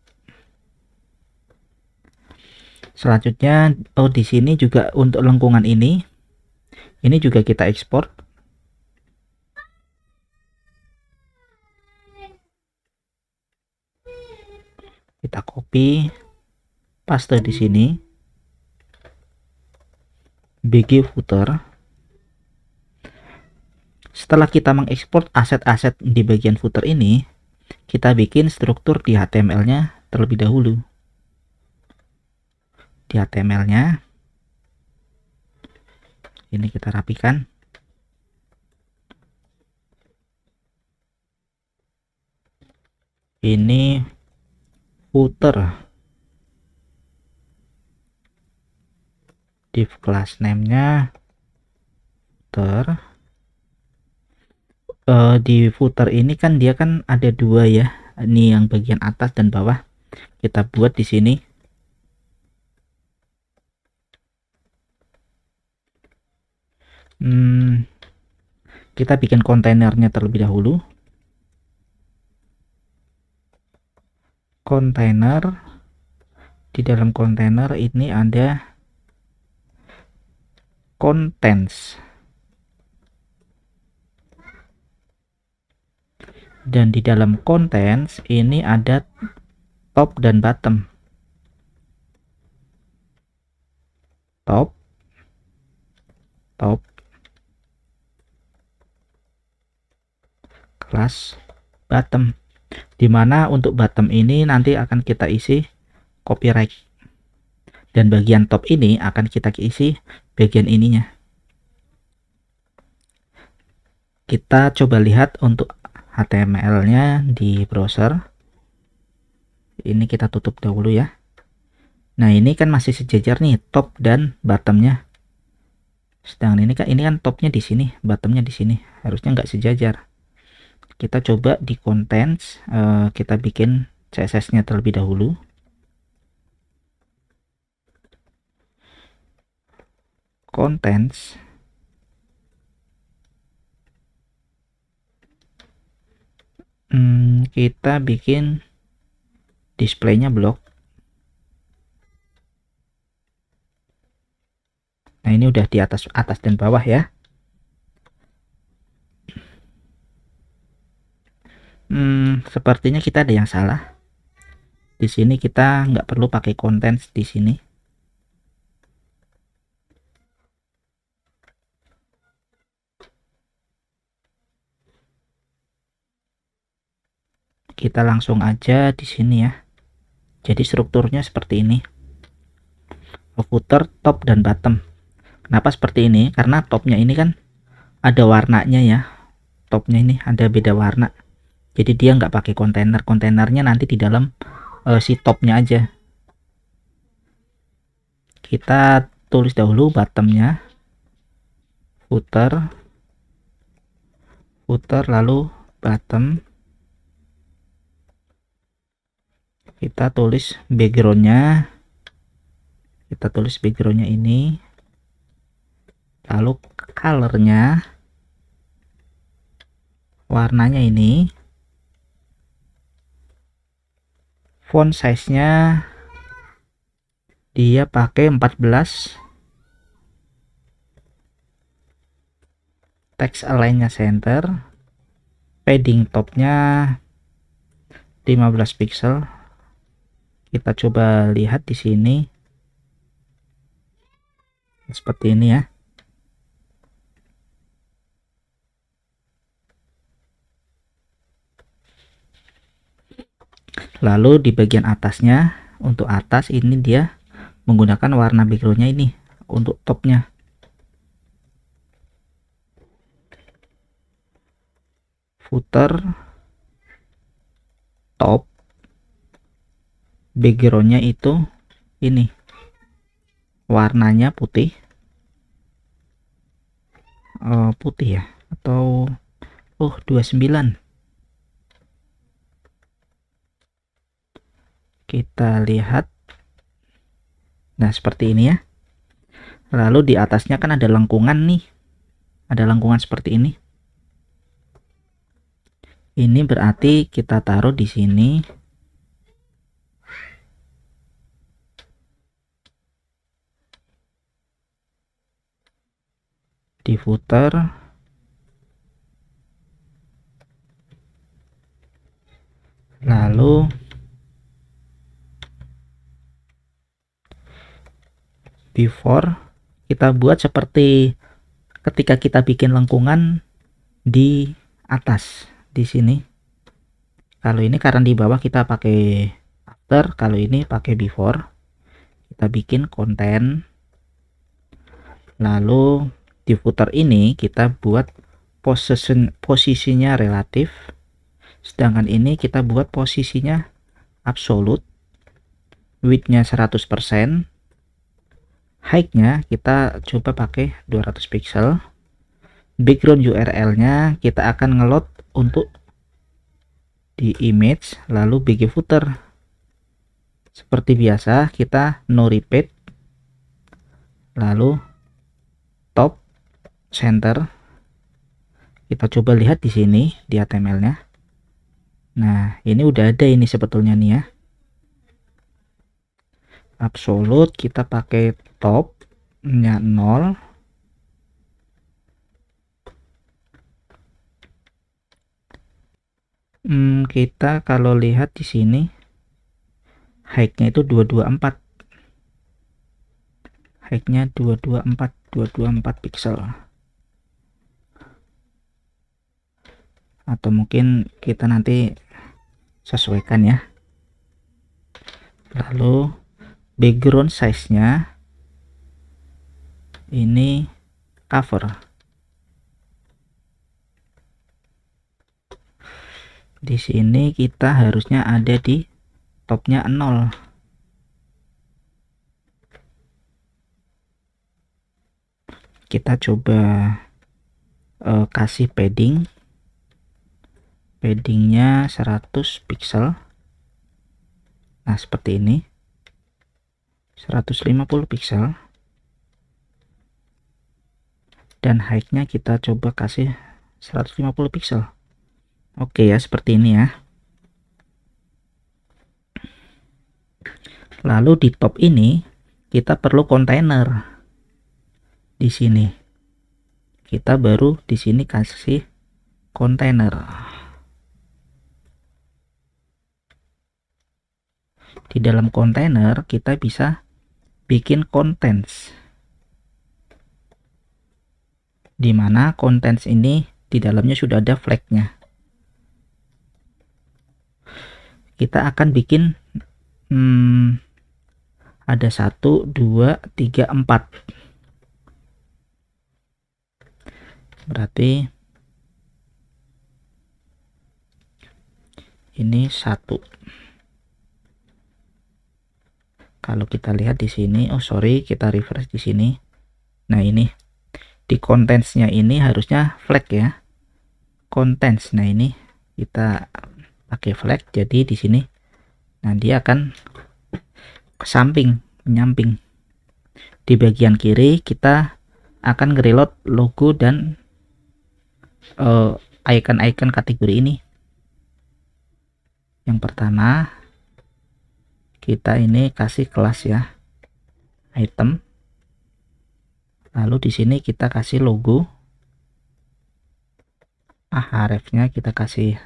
Selanjutnya, oh di sini juga untuk lengkungan ini juga kita ekspor. Kita copy, paste di sini, BG footer. Setelah kita mengekspor aset-aset di bagian footer ini, kita bikin struktur di HTML-nya terlebih dahulu. Di HTML-nya ini kita rapikan. Ini footer, div class name-nya footer. Di footer ini kan dia kan ada dua ya, ini yang bagian atas dan bawah. Kita buat di sini. Kita bikin kontainernya terlebih dahulu. Kontainer, di dalam kontainer ini ada contents, dan di dalam contents ini ada top dan bottom. Top, kelas bottom, dimana untuk bottom ini nanti akan kita isi copyright, dan bagian top ini akan kita isi bagian ininya. Kita coba lihat untuk HTML-nya di browser. Ini kita tutup dahulu ya. Nah ini kan masih sejajar nih top dan bottomnya. Sedangkan ini kan topnya di sini, bottomnya di sini, harusnya nggak sejajar. Kita coba di contents, kita bikin CSS-nya terlebih dahulu. Contents, kita bikin displaynya blok. Nah ini udah di atas dan bawah ya. Sepertinya kita ada yang salah. Di sini kita nggak perlu pakai contents di sini. Kita langsung aja di sini ya. Jadi strukturnya seperti ini. Footer, top, dan bottom. Kenapa seperti ini? Karena topnya ini kan ada warnanya ya. Topnya ini ada beda warna. Jadi dia nggak pakai kontainer. Kontainernya nanti di dalam si topnya aja. Kita tulis dahulu bottomnya. Footer, lalu bottom. Kita tulis backgroundnya Kita tulis backgroundnya ini, lalu colornya, warnanya ini, font size-nya dia pakai 14, text align-nya center, padding topnya 15 pixel. Kita coba lihat di sini seperti ini ya. Lalu di bagian atasnya, untuk atas ini dia menggunakan warna backgroundnya ini untuk topnya. Footer, top, backgroundnya itu ini warnanya putih, putih ya, atau 29. Kita lihat, nah seperti ini ya. Lalu di atasnya kan ada lengkungan nih, ada lengkungan seperti ini. Ini berarti kita taruh di sini. Di footer. Lalu before kita buat seperti ketika kita bikin lengkungan di atas di sini. Kalau ini karena di bawah kita pakai after, kalau ini pakai before. Kita bikin konten, lalu di footer ini kita buat posisinya relatif, sedangkan ini kita buat posisinya absolute, width-nya 100%, height-nya kita coba pakai 200 pixel. Background URL-nya kita akan ngeload untuk di image, lalu bg footer. Seperti biasa kita no repeat, lalu top center. Kita coba lihat di sini di HTML-nya. Nah, ini udah ada ini sebetulnya nih ya. Absolute kita pakai top-nya 0. Kita kalau lihat di sini height-nya itu 224. Height-nya 224 pixel. Atau mungkin kita nanti sesuaikan ya. Lalu background size-nya ini cover. Di sini kita harusnya ada di topnya 0. Kita coba kasih paddingnya 100 pixel. Nah seperti ini, 150 pixel, dan height-nya kita coba kasih 150 pixel. Oke ya, seperti ini ya. Lalu di top ini kita perlu kontainer. Di sini kita baru di sini kasih kontainer. Di dalam kontainer kita bisa bikin contents, dimana contents ini di dalamnya sudah ada flag-nya. Kita akan bikin ada 1, 2, 3, 4. Berarti ini 1. Kalau kita lihat di sini, oh sorry, kita refresh di sini. Nah ini di contents-nya ini harusnya flag ya. Contents. Nah ini kita pakai flag, jadi di sini nah dia akan ke samping, menyamping. Di bagian kiri kita akan nge-reload logo dan icon-icon kategori ini. Yang pertama kita ini kasih kelas ya, item. Lalu di sini kita kasih logo. Href-nya kita kasih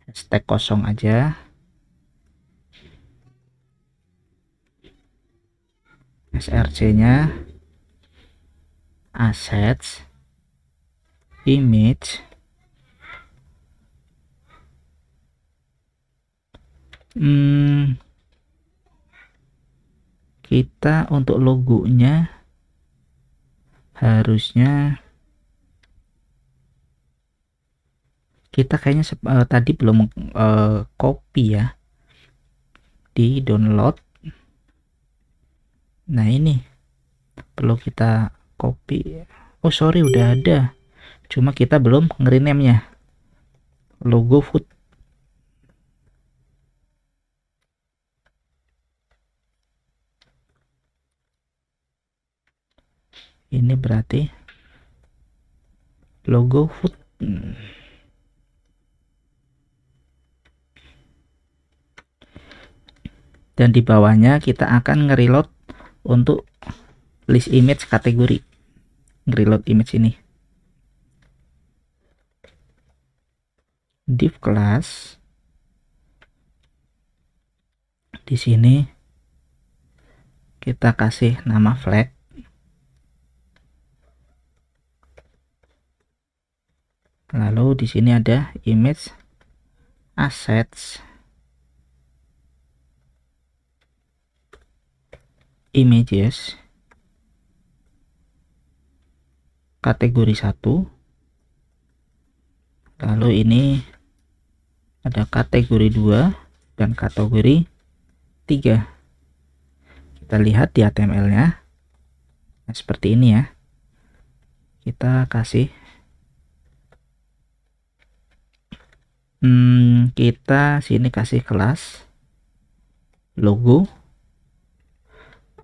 hashtag kosong aja. src-nya assets image kita untuk logonya harusnya kita kayaknya tadi belum copy ya di download. Nah ini perlu kita copy. Oh sorry, udah ada, cuma kita belum nge-rename-nya. Logo food. Ini berarti logo food. Dan di bawahnya kita akan nge-reload untuk list image kategori. Nge-reload image ini. Div class. Di sini kita kasih nama flag. Lalu di sini ada image assets images kategori 1. Lalu ini ada kategori 2 dan kategori 3. Kita lihat di HTML-nya. Nah, seperti ini ya. Kita kasih kita sini kasih kelas logo.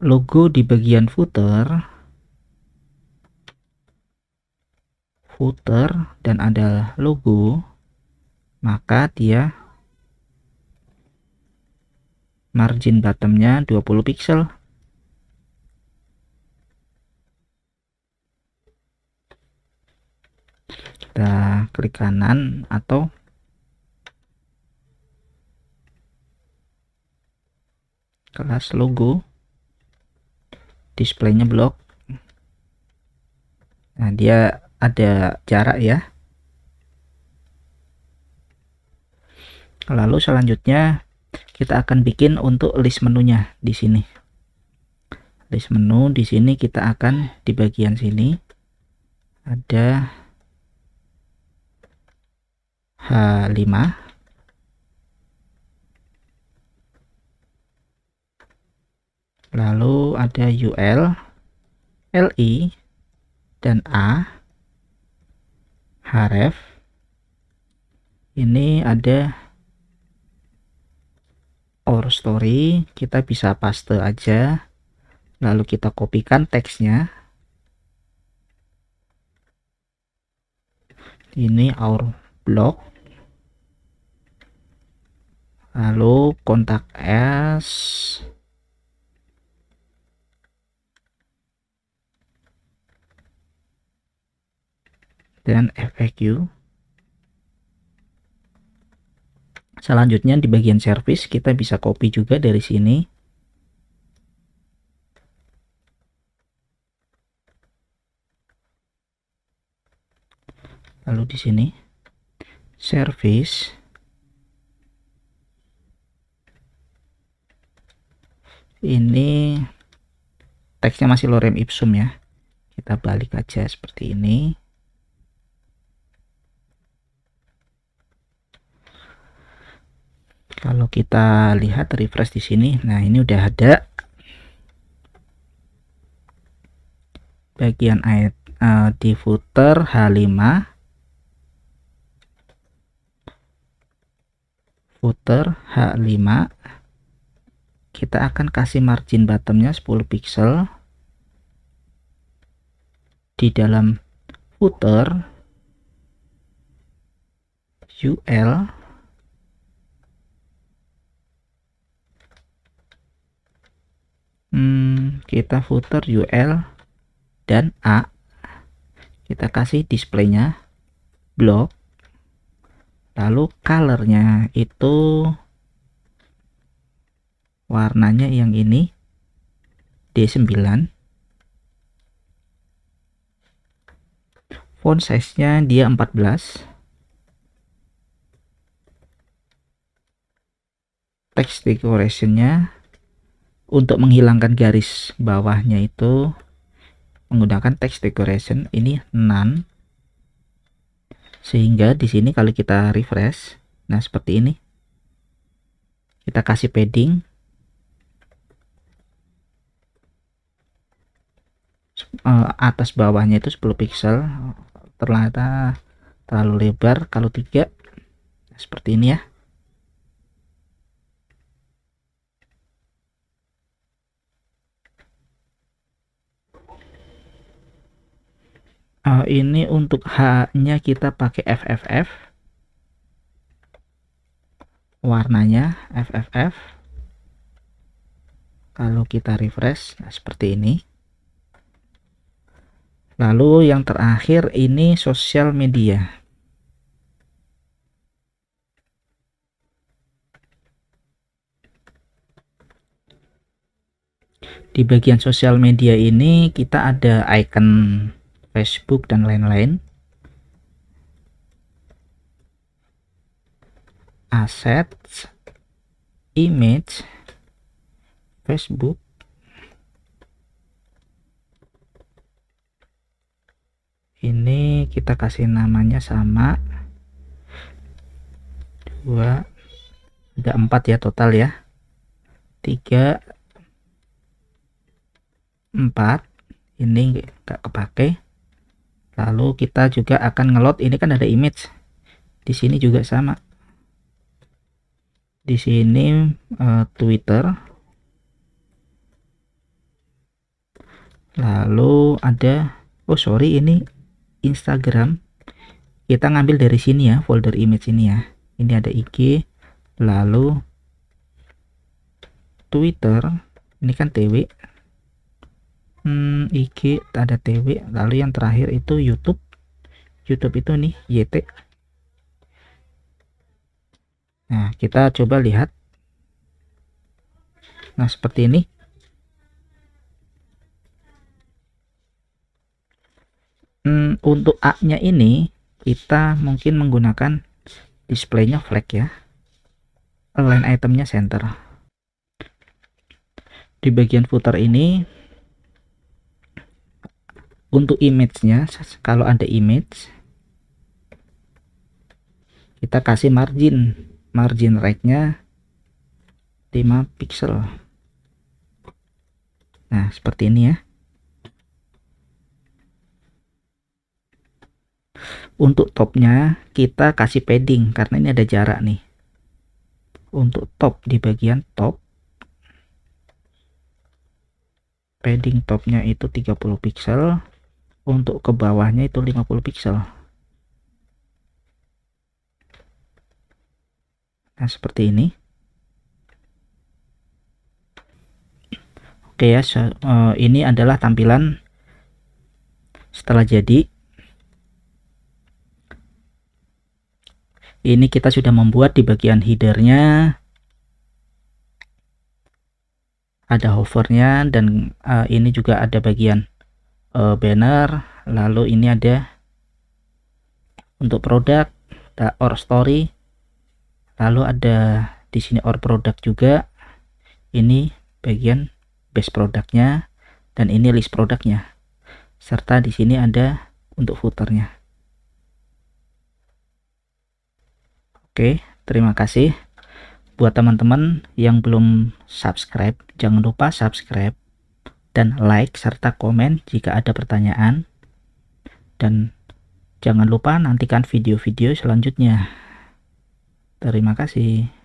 Logo di bagian footer dan ada logo, maka dia margin bottomnya 20 pixel. Kita klik kanan atau kelas logo, displaynya blok. Nah dia ada jarak ya. Lalu selanjutnya kita akan bikin untuk list menunya di sini. List menu di sini kita akan di bagian sini ada H5. Lalu ada UL, LI, dan A. Href. Ini ada our story, kita bisa paste aja. Lalu kita kopikan teksnya. Ini our blog. Lalu kontak us. Dan FAQ. Selanjutnya di bagian service kita bisa copy juga dari sini. Lalu di sini service ini teksnya masih lorem ipsum ya. Kita balik aja seperti ini. Kalau kita lihat refresh di sini, nah ini udah ada bagian di footer H5, footer H5. Kita akan kasih margin bottomnya 10 pixel. di dalam footer UL kita footer UL dan A, kita kasih displaynya blok, lalu colornya itu warnanya yang ini D9, font size nya dia 14, text decoration-nya untuk menghilangkan garis bawahnya itu menggunakan text decoration ini none, sehingga di sini kalau kita refresh, nah seperti ini, kita kasih padding atas bawahnya itu 10 pixel, ternyata terlalu lebar. Kalau 3 seperti ini ya. Ini untuk H-nya kita pakai FFF, warnanya FFF. Kalau kita refresh, nah seperti ini. Lalu yang terakhir ini sosial media. Di bagian sosial media ini kita ada icon Facebook dan lain-lain. Assets, image, Facebook, ini kita kasih namanya sama 2, ada 4 ya total ya, 3, 4, ini nggak kepake. Lalu kita juga akan ngeload, ini kan ada image, di sini juga sama, di sini Twitter, lalu ada ini Instagram, kita ngambil dari sini ya, folder image ini ya, ini ada IG, lalu Twitter, ini kan TW, IG ada TW, lalu yang terakhir itu YouTube itu nih YT. Nah kita coba lihat, nah seperti ini. Untuk A nya ini kita mungkin menggunakan displaynya flag ya, align itemnya center. Di bagian footer ini untuk image-nya, kalau ada image kita kasih margin right-nya 5 pixel. Nah seperti ini ya. Untuk topnya kita kasih padding karena ini ada jarak nih. Untuk top, di bagian top, padding topnya itu 30 pixel, untuk ke bawahnya itu 50 pixel. Nah seperti ini. Oke ya, ini adalah tampilan setelah jadi. Ini kita sudah membuat di bagian headernya ada hovernya, dan ini juga ada bagian banner, lalu ini ada untuk produk, ada or story, lalu ada di sini or product juga, ini bagian base produknya, dan ini list produknya, serta di sini ada untuk footernya. Oke, terima kasih. Buat teman-teman yang belum subscribe, jangan lupa subscribe dan like serta komen jika ada pertanyaan, dan jangan lupa nantikan video-video selanjutnya. Terima kasih.